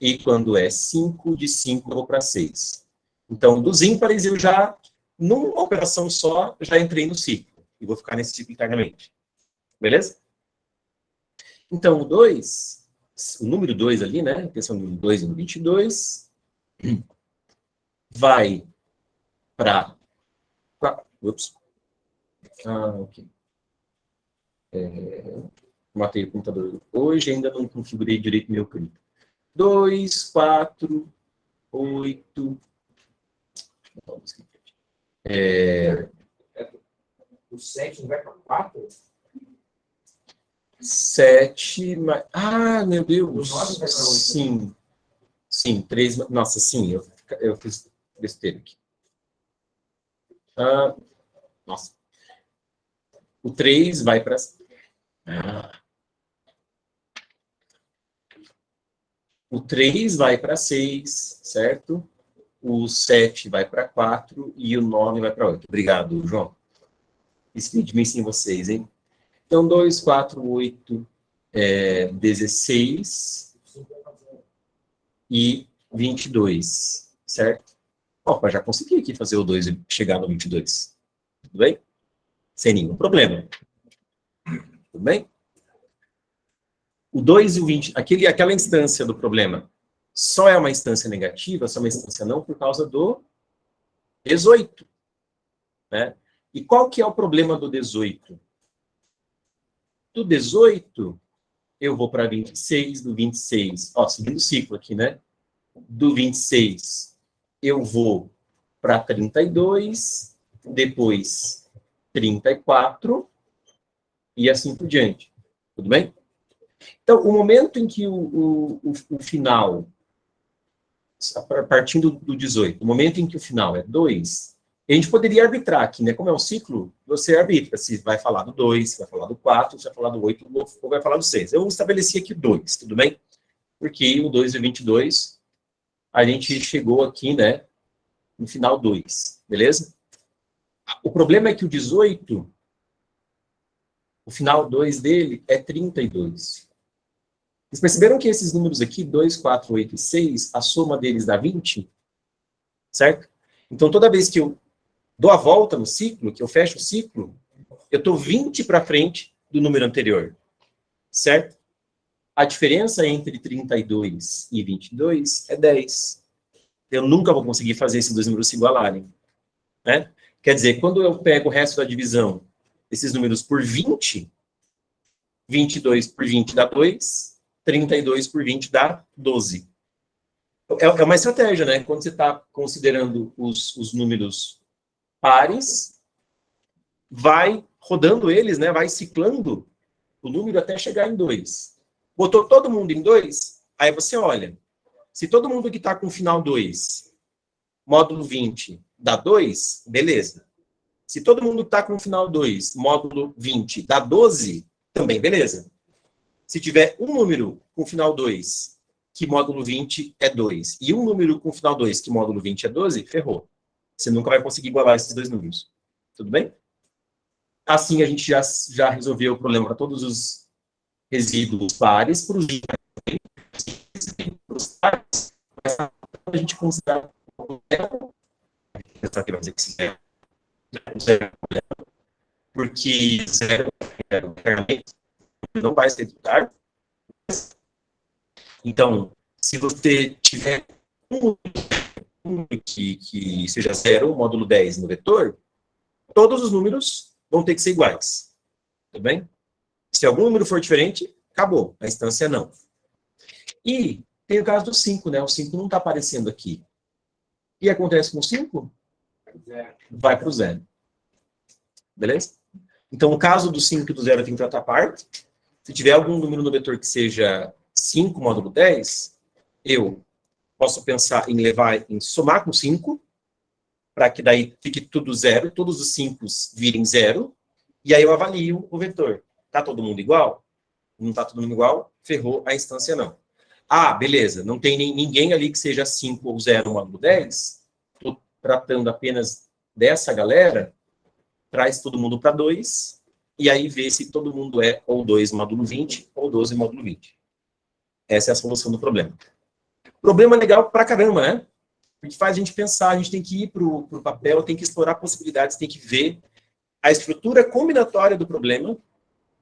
e quando é 5, de 5 eu vou para 6. Então, dos ímpares eu já, numa operação só, já entrei no ciclo. e vou ficar nesse ciclo internamente. Beleza? Então, o 2, o número 2 ali, né? Pensando no 2 e no 22, vai para... Ups. Ok. Matei o computador hoje, ainda não configurei direito meu cripto. 2, 4, 8... O 7 não vai para 4? 7, meu O Deus. 9 vai para 8. Sim. Sim, 3. Nossa, sim, eu fiz besteira aqui. Nossa. O 3 vai para... O 3 vai para 6, certo? O 7 vai para 4 e o 9 vai para 8. Obrigado, João. Speedme sem vocês, hein? Então, 2, 4, 8, 16 e 22, certo? Opa, já consegui aqui fazer o 2 e chegar no 22. Tudo bem? Sem nenhum problema. Tudo bem? O 2 e o 20, aquela instância do problema, só é uma instância negativa, só é uma instância não, por causa do 18. Né? E qual que é o problema do 18? Do 18, eu vou para 26, do 26, seguindo o ciclo aqui, né? Do 26, eu vou para 32, depois 34, e assim por diante. Tudo bem? Então, o momento em que o final, partindo do 18, o momento em que o final é 2, a gente poderia arbitrar aqui, né? Como é um ciclo, você arbitra se vai falar do 2, se vai falar do 4, se vai falar do 8 ou vai falar do 6. Eu estabeleci aqui 2, tudo bem? Porque o 2 e o 22, a gente chegou aqui, né? No final 2, beleza? O problema é que o 18, o final 2 dele é 32. Vocês perceberam que esses números aqui, 2, 4, 8 e 6, a soma deles dá 20? Certo? Então, toda vez que eu dou a volta no ciclo, que eu fecho o ciclo, eu estou 20 para frente do número anterior. Certo? A diferença entre 32 e 22 é 10. Eu nunca vou conseguir fazer esses dois números se igualarem. Né? Quer dizer, quando eu pego o resto da divisão, esses números por 20, 22 por 20 dá 2, 32 por 20 dá 12. É uma estratégia, né? Quando você está considerando os números pares, vai rodando eles, né? Vai ciclando o número até chegar em 2. Botou todo mundo em 2, aí você olha. Se todo mundo que está com final 2, módulo 20, dá 2, beleza. Se todo mundo que está com final 2, módulo 20, dá 12, também beleza. Se tiver um número com final 2, que módulo 20 é 2, e um número com final 2, que módulo 20 é 12, ferrou. Você nunca vai conseguir igualar esses dois números. Tudo bem? Assim, a gente já resolveu o problema para todos os resíduos pares, para os pares, a gente considera porque 0 não vai ser durar. Então, se você tiver um que seja 0, módulo 10 no vetor, todos os números vão ter que ser iguais. Tudo bem? Se algum número for diferente, acabou. A instância não. E tem o caso do 5, né? O 5 não está aparecendo aqui. O que acontece com o 5? Vai para o 0. Beleza? Então, o caso do 5 e do 0 tem que tratar a parte. Se tiver algum número no vetor que seja 5 módulo 10, eu posso pensar em levar, em somar com 5, para que daí fique tudo 0, todos os 5 virem 0, e aí eu avalio o vetor. Está todo mundo igual? Não está todo mundo igual? Ferrou, a instância não. Ah, beleza, não tem ninguém ali que seja 5 ou 0 módulo 10, estou tratando apenas dessa galera, traz todo mundo para 2, e aí vê se todo mundo é ou 2 módulo 20 ou 12 módulo 20. Essa é a solução do problema. Problema legal pra caramba, né? Porque faz a gente pensar, a gente tem que ir pro papel, tem que explorar possibilidades, tem que ver. a estrutura combinatória do problema,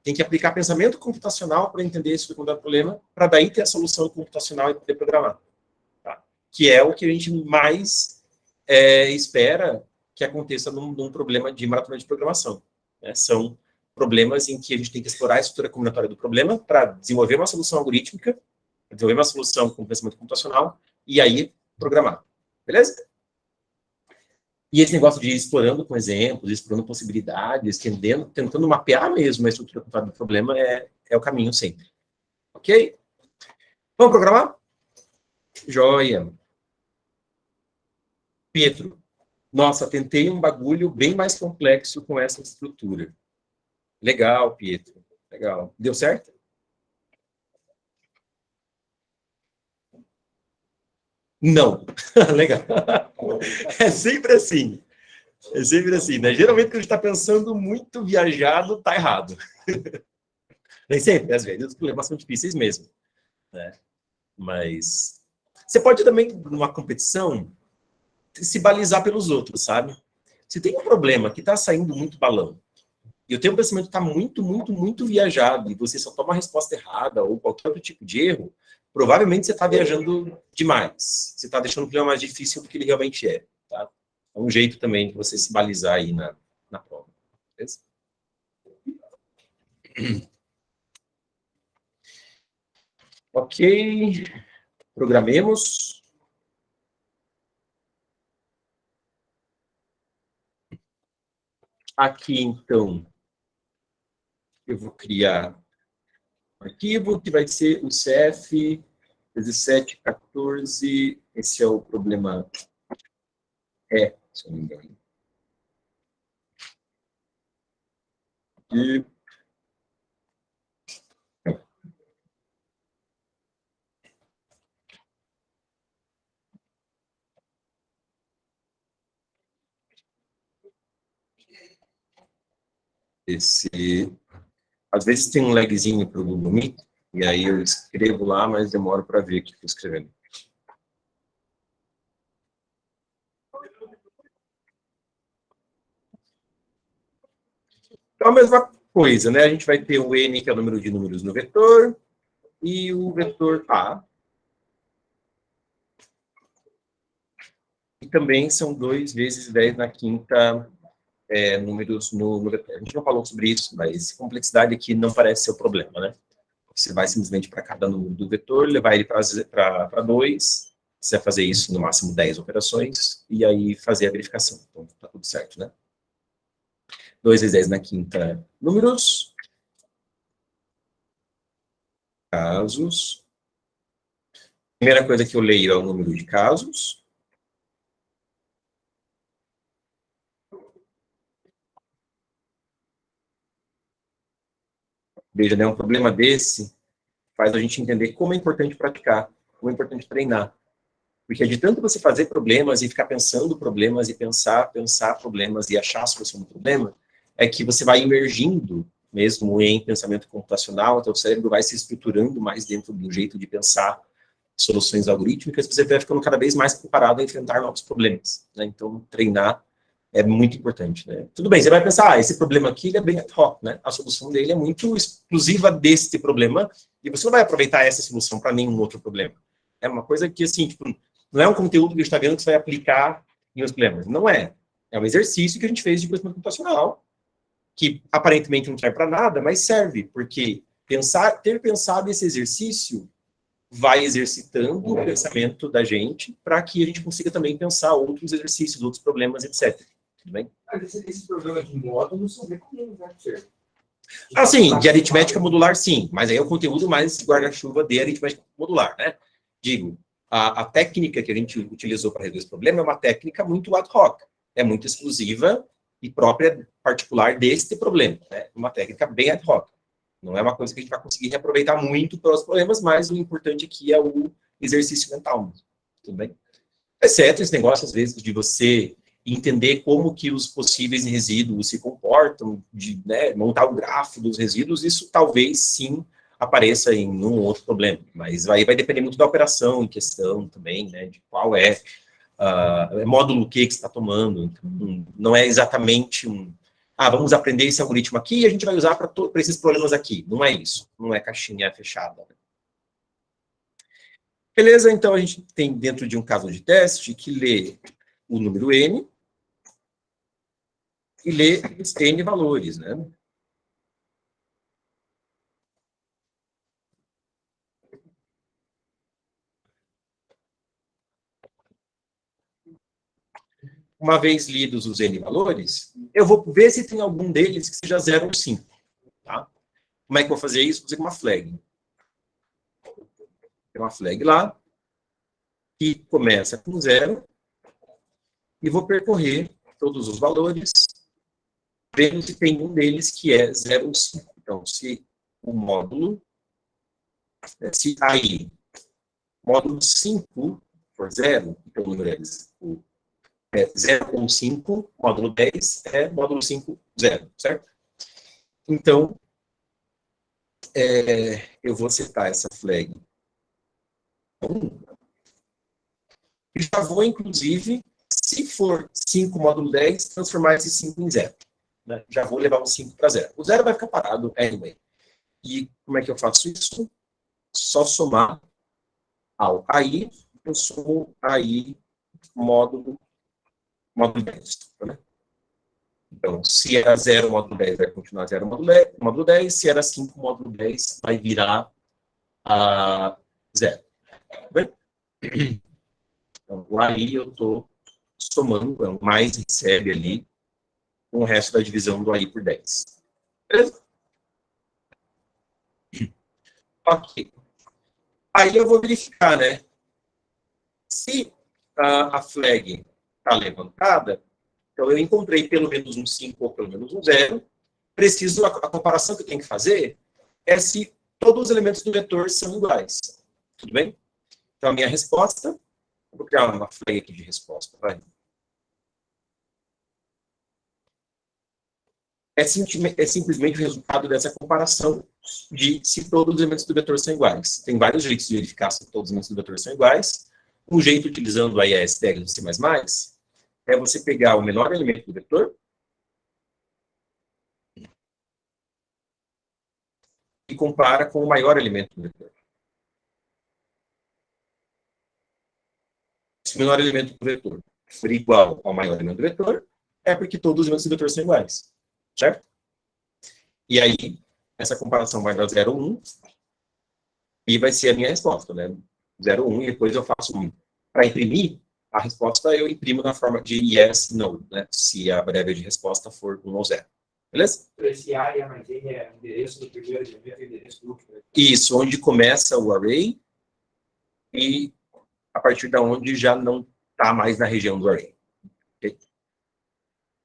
tem que aplicar pensamento computacional para entender a estrutura do problema, para daí ter a solução computacional e poder programar. Tá? Que é o que a gente mais espera que aconteça num problema de maratona de programação. Né? São problemas em que a gente tem que explorar a estrutura combinatória do problema para desenvolver uma solução algorítmica, desenvolver uma solução com pensamento computacional, e aí programar. Beleza? E esse negócio de ir explorando com exemplos, explorando possibilidades, tentando mapear mesmo a estrutura combinatória do problema é o caminho sempre. Ok? Vamos programar? Joia. Pietro. Nossa, tentei um bagulho bem mais complexo com essa estrutura. Legal, Pietro. Legal. Deu certo? Não. Legal. É sempre assim. É sempre assim, né? Geralmente, quando a gente está pensando muito viajado, tá errado. Nem sempre, às vezes, os problemas são difíceis mesmo. Né? Mas você pode também, numa competição, se balizar pelos outros, sabe? Se tem um problema que está saindo muito balão, e o teu pensamento está muito viajado, e você só toma a resposta errada, ou qualquer outro tipo de erro, provavelmente você está viajando demais. Você está deixando o problema mais difícil do que ele realmente é. Tá? É um jeito também de você se balizar aí na prova. Beleza? Ok. Programemos. Aqui, então, eu vou criar um arquivo que vai ser o CF 1714. Esse é o problema se eu não me engano. E às vezes tem um lagzinho para o Google Meet, e aí eu escrevo lá, mas demoro para ver o que estou escrevendo. Então, a mesma coisa, né? A gente vai ter o N, que é o número de números no vetor, e o vetor A. E também são 2 vezes 10 na quinta números no vetor. A gente não falou sobre isso, mas complexidade aqui não parece ser o problema, né? Você vai simplesmente para cada número do vetor, levar ele para 2, você vai fazer isso no máximo 10 operações, e aí fazer a verificação. Então, tá tudo certo, né? 2 vezes 10 na quinta números. Casos. Primeira coisa que eu leio é o número de casos. Veja, né, um problema desse faz a gente entender como é importante praticar, como é importante treinar. Porque de tanto você fazer problemas e ficar pensando problemas e pensar problemas e achar a solução do problema, é que você vai emergindo mesmo em pensamento computacional, então o cérebro vai se estruturando mais dentro do jeito de pensar soluções algorítmicas, você vai ficando cada vez mais preparado a enfrentar novos problemas. Né? Então, treinar é muito importante. Né? Tudo bem, você vai pensar, esse problema aqui ele é bem ad hoc, né? A solução dele é muito exclusiva deste problema, e você não vai aproveitar essa solução para nenhum outro problema. É uma coisa que, assim, tipo, não é um conteúdo que a gente está vendo que você vai aplicar em outros problemas. Não é. É um exercício que a gente fez de conhecimento computacional, que aparentemente não serve para nada, mas serve, porque ter pensado esse exercício vai exercitando o pensamento da gente para que a gente consiga também pensar outros exercícios, outros problemas, etc. Tudo bem? Esse problema de módulos são bem comuns, né, Sérgio? Ah, sim, de aritmética modular, sim, mas aí é o conteúdo mais guarda-chuva de aritmética modular, né? Digo, a técnica que a gente utilizou para resolver esse problema é uma técnica muito ad hoc, é muito exclusiva e própria, particular deste problema, né? Uma técnica bem ad hoc. Não é uma coisa que a gente vai conseguir reaproveitar muito para os problemas, mas o importante aqui é o exercício mental mesmo, tudo bem? Exceto esse negócio, às vezes, de você entender como que os possíveis resíduos se comportam, de, né, montar o grafo dos resíduos, isso talvez sim apareça em um outro problema, mas aí vai depender muito da operação em questão também, né, de qual módulo que você está tomando, então, não é exatamente vamos aprender esse algoritmo aqui e a gente vai usar para esses problemas aqui. Não é isso. Não é caixinha fechada. Beleza? Então, a gente tem dentro de um caso de teste que lê o número n e lê os n valores, né? Uma vez lidos os n valores, eu vou ver se tem algum deles que seja 0 ou 5. Tá? Como é que eu vou fazer isso? Vou fazer com uma flag. Tem uma flag lá, que começa com 0, e vou percorrer todos os valores, vendo se tem um deles que é 0 ou 5. Então, se o módulo, se aí, módulo 5 for 0, então o número é 0 ou 5, módulo 10 é módulo 5, 0, certo? Então, eu vou setar essa flag 1. E já vou, inclusive, se for 5 módulo 10, transformar esse 5 em 0. Né? Já vou levar o 5 para 0. O 0 vai ficar parado, anyway. E como é que eu faço isso? Só somar ao AI, eu somo AI módulo 10. Né? Então, se era 0, módulo 10 vai continuar 0, módulo 10. Se era 5, módulo 10 vai virar 0. Tá bem? Então, aí eu estou somando, então, mais recebe ali com o resto da divisão do AI por 10. Beleza? Ok. Aí eu vou verificar, né? Se a flag está levantada, então eu encontrei pelo menos um 5 ou pelo menos um 0. Preciso, a comparação que eu tenho que fazer é se todos os elementos do vetor são iguais. Tudo bem? Então a minha resposta, vou criar uma flag aqui de resposta, vai. É simplesmente o resultado dessa comparação de se todos os elementos do vetor são iguais. Tem vários jeitos de verificar se todos os elementos do vetor são iguais. Um jeito, utilizando aí a STag do C++, é você pegar o menor elemento do vetor e compara com o maior elemento do vetor. Se o menor elemento do vetor for igual ao maior elemento do vetor, é porque todos os elementos do vetor são iguais. Certo? E aí, essa comparação vai dar 0, 1, e vai ser a minha resposta, né? 0, 1, e depois eu faço 1. Para imprimir, a resposta eu imprimo na forma de yes, no, né? Se a variável de resposta for 1 ou 0. Beleza? Esse A e a mais N é o endereço do primeiro elemento e o endereço do último. Isso, onde começa o array, e a partir da onde já não está mais na região do array. Okay?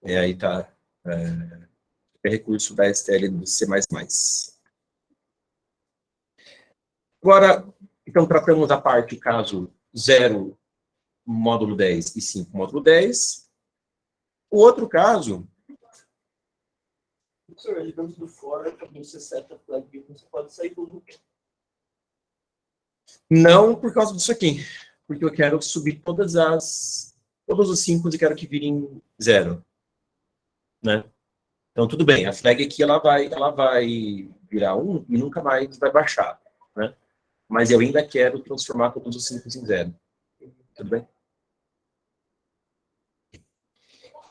E aí está... recurso da STL do C++. Agora, então, tratamos a parte caso 0, módulo 10 e 5, módulo 10. O outro caso... Professor, digamos do fora, quando você seta a flag, você pode sair tudo. Não por causa disso aqui. Porque eu quero subir todos os 5 e quero que virem 0. Né? Então, tudo bem, a flag aqui ela vai virar 1 e nunca mais vai baixar. Né? Mas eu ainda quero transformar todos os 5 em 0. Tudo bem?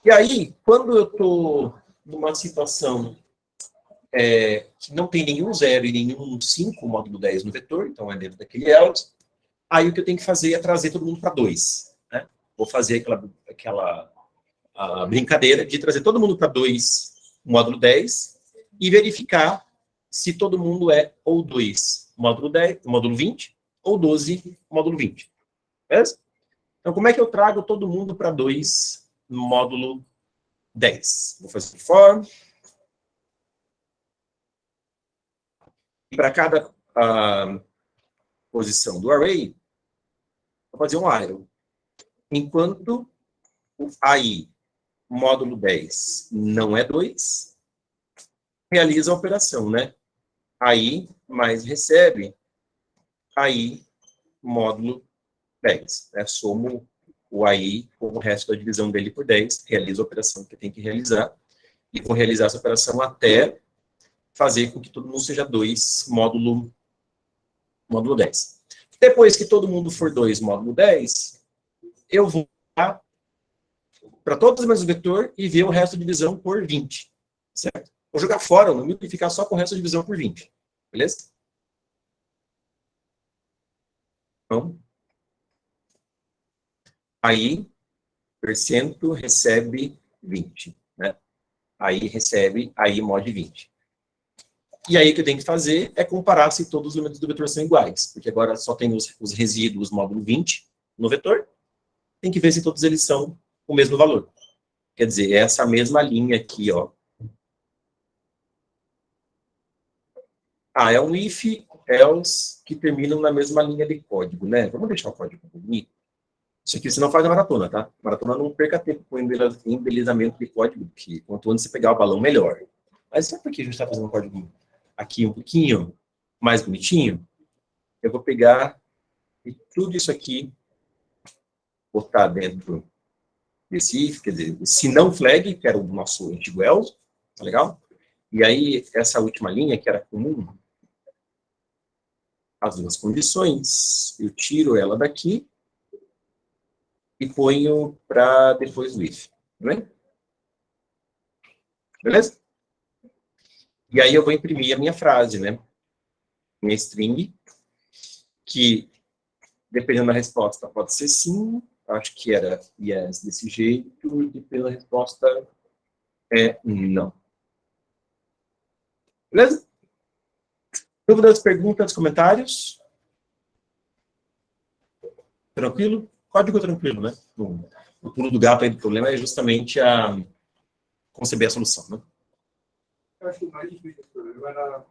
E aí, quando eu estou numa situação que não tem nenhum 0 e nenhum 5, módulo 10 no vetor, então é dentro daquele else, aí o que eu tenho que fazer é trazer todo mundo para 2. Né? Vou fazer aquela brincadeira de trazer todo mundo para 2, módulo 10, e verificar se todo mundo é ou 2, módulo 10, módulo 20, ou 12, módulo 20. Beleza? Então, como é que eu trago todo mundo para 2, módulo 10? Vou fazer for. E para cada posição do array, vou fazer um while. Enquanto o AI, módulo 10, não é 2, realiza a operação, né? AI mais recebe AI, módulo 10. Né? Somo o AI com o resto da divisão dele por 10, realiza a operação que tem que realizar, E vou realizar essa operação até fazer com que todo mundo seja 2, módulo 10. Depois que todo mundo for 2, módulo 10, eu vou para todos os meus vetor e ver o resto de divisão por 20. Certo? Vou jogar fora o número e ficar só com o resto de divisão por 20. Beleza? Então, aí, percento recebe 20. Né? Aí recebe, aí mod 20. E aí o que eu tenho que fazer é comparar se todos os elementos do vetor são iguais. Porque agora só tem os resíduos módulo 20 no vetor. Tem que ver se todos eles são o mesmo valor. Quer dizer, essa mesma linha aqui, ó. É um if, else, que terminam na mesma linha de código, né? Vamos deixar o código bonito. Isso aqui você não faz na maratona, tá? Maratona não perca tempo com embelezamento de código, porque quanto antes você pegar o balão, melhor. Mas sabe por que a gente está fazendo um código aqui um pouquinho mais bonitinho? Eu vou pegar e tudo isso aqui botar dentro desse if, quer dizer, se não flag, que era o nosso antigo else, tá legal? E aí, essa última linha, que era comum, as duas condições, eu tiro ela daqui e ponho para depois do if. Né? Beleza? E aí eu vou imprimir a minha frase, né? Minha string, que, dependendo da resposta, pode ser sim, acho que era yes desse jeito, e dependendo da resposta, é não. Beleza? Dúvidas, perguntas, comentários? Tranquilo? Código tranquilo, né? O pulo do gato aí do problema é justamente a conceber a solução, né? Eu acho que o mais difícil desse problema era,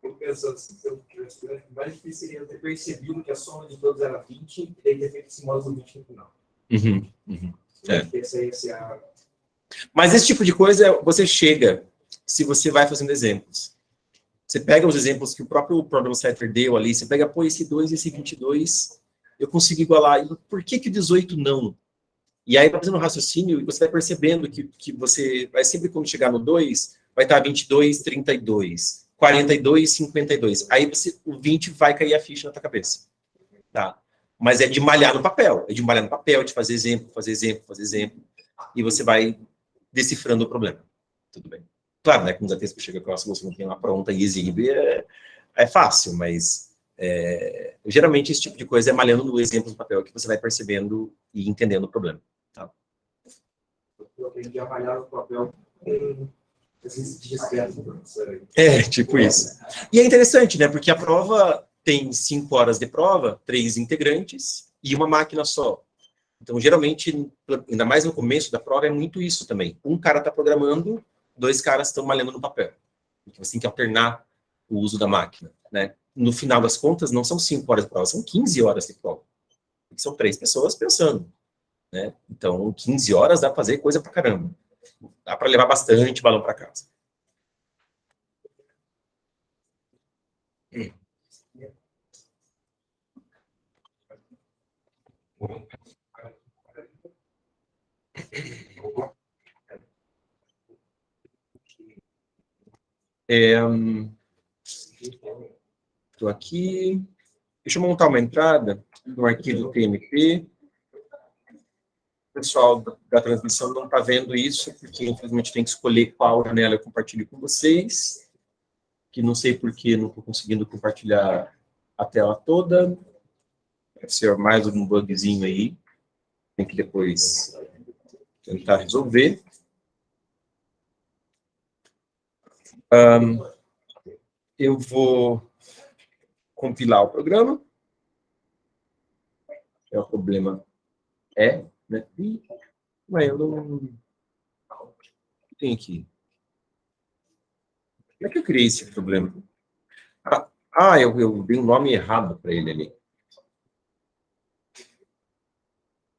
eu pensando assim, se eu tivesse estudando, o mais difícil seria eu ter percebido que a soma de todos era 20 e daí ter feito esse módulo 20 no final. É. Acho que essa ia ser a... Mas esse tipo de coisa, você chega, se você vai fazendo exemplos. Você pega os exemplos que o próprio Problem Setter deu ali, você pega, pô, esse 2 e esse 22, eu consigo igualar. E por que que o 18 não? E aí, fazendo um raciocínio, e você vai percebendo que você vai sempre, quando chegar no 2, vai estar 22, 32, 42, 52. Aí você, o 20 vai cair a ficha na tua cabeça. Tá? Mas é de malhar no papel. É de malhar no papel, de fazer exemplo, fazer exemplo, fazer exemplo. E você vai decifrando o problema. Tudo bem. Claro, né? Quando a texto chega com a solução que tem uma pronta e exibe, é fácil, mas geralmente esse tipo de coisa é malhando no exemplo no papel que você vai percebendo e entendendo o problema. Tá? Eu aprendi a malhar no papel com esses despertos, professor. Tipo isso. E é interessante, né? Porque a prova tem 5 horas de prova, 3 integrantes e uma máquina só. Então, geralmente, ainda mais no começo da prova, é muito isso também. Um cara está programando, 2 caras estão malhando no papel. Então, você tem que alternar o uso da máquina, né? No final das contas, não são 5 horas de prova, são 15 horas de prova. São 3 pessoas pensando, né? Então, 15 horas dá para fazer coisa pra caramba. Dá para levar bastante balão para casa. Estou aqui. Deixa eu montar uma entrada no arquivo TMP. O pessoal da transmissão não está vendo isso, porque infelizmente tem que escolher qual janela eu compartilho com vocês, que não sei por que não estou conseguindo compartilhar a tela toda. Deve ser mais um bugzinho aí. Tem que depois tentar resolver. Eu vou compilar o programa. O problema né? Mas eu não tenho aqui. Como é que eu criei esse problema? Eu dei um nome errado para ele ali.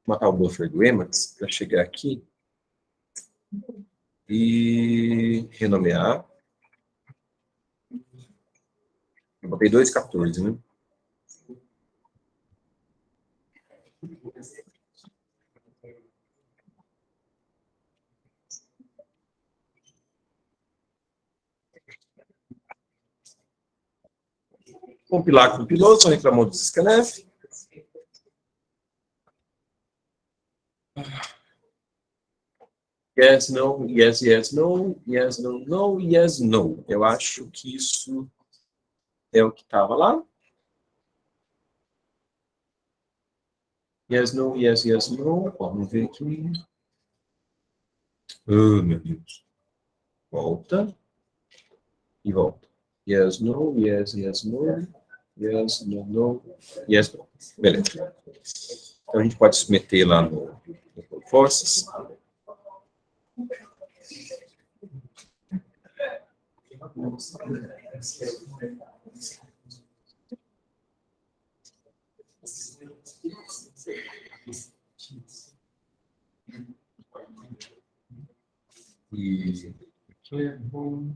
Vou matar o buffer do Emacs para chegar aqui e renomear. Eu botei 2.14, né? Compilar, compilou, só reclamou do scanf. Yes, no, yes, yes, no, yes, no, no, yes, no. Eu acho que isso é o que estava lá. Yes, no, yes, yes, no. Vamos ver aqui. Oh, meu Deus. Volta. E volta. Yes, no, yes, yes, no. Yes, no, no. Yes, no. Beleza. Então, a gente pode submeter lá no Forces. E aqui é bom.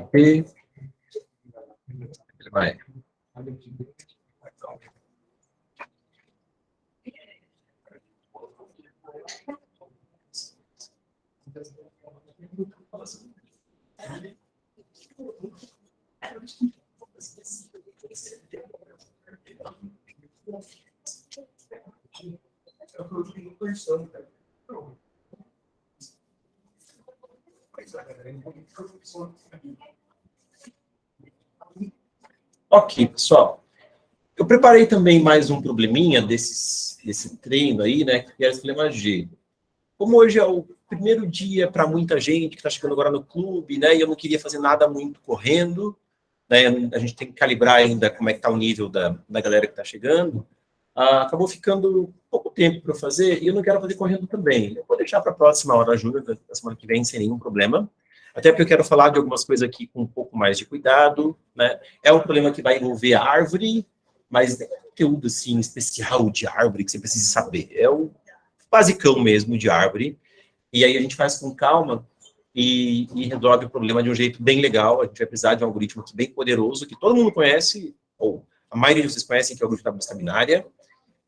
Ele vai. Ok, pessoal. Eu preparei também mais um probleminha desse treino aí, né? Que é esse problema G. Como hoje é o primeiro dia para muita gente que está chegando agora no clube, né? E eu não queria fazer nada muito correndo, né? A gente tem que calibrar ainda como é que está o nível da galera que está chegando. Acabou ficando pouco tempo para fazer e eu não quero fazer correndo também. Eu vou deixar para a próxima hora júnior da semana que vem, sem nenhum problema. Até porque eu quero falar de algumas coisas aqui com um pouco mais de cuidado, né? É um problema que vai envolver a árvore, mas não é conteúdo assim especial de árvore que você precisa saber. É o basicão mesmo de árvore. E aí a gente faz com calma e resolve o problema de um jeito bem legal. A gente vai precisar de um algoritmo aqui bem poderoso, que todo mundo conhece, ou a maioria de vocês conhecem, que é o algoritmo da busca binária.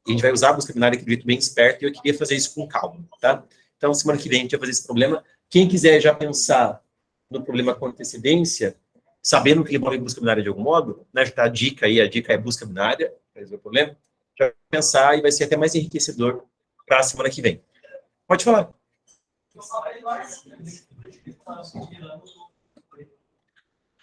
E a gente vai usar a busca binária de um jeito bem esperto, e eu queria fazer isso com calma, tá? Então, semana que vem a gente vai fazer esse problema. Quem quiser já pensar no problema com antecedência, sabendo que envolve busca binária de algum modo, né, já tá a dica aí, a dica é busca binária, para resolver o problema, já vai pensar e vai ser até mais enriquecedor para a semana que vem. Pode falar.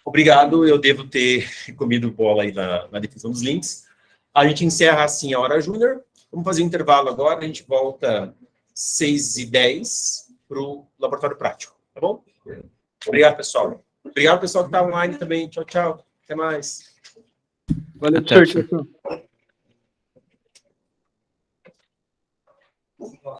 Obrigado, eu devo ter comido bola aí na definição dos links. A gente encerra assim a hora júnior. Vamos fazer um intervalo agora, a gente volta 6h10 para o laboratório prático, tá bom? Obrigado, pessoal. Obrigado, pessoal que está online também. Tchau, tchau. Até mais. Valeu, Até, professor. Tchau, tchau.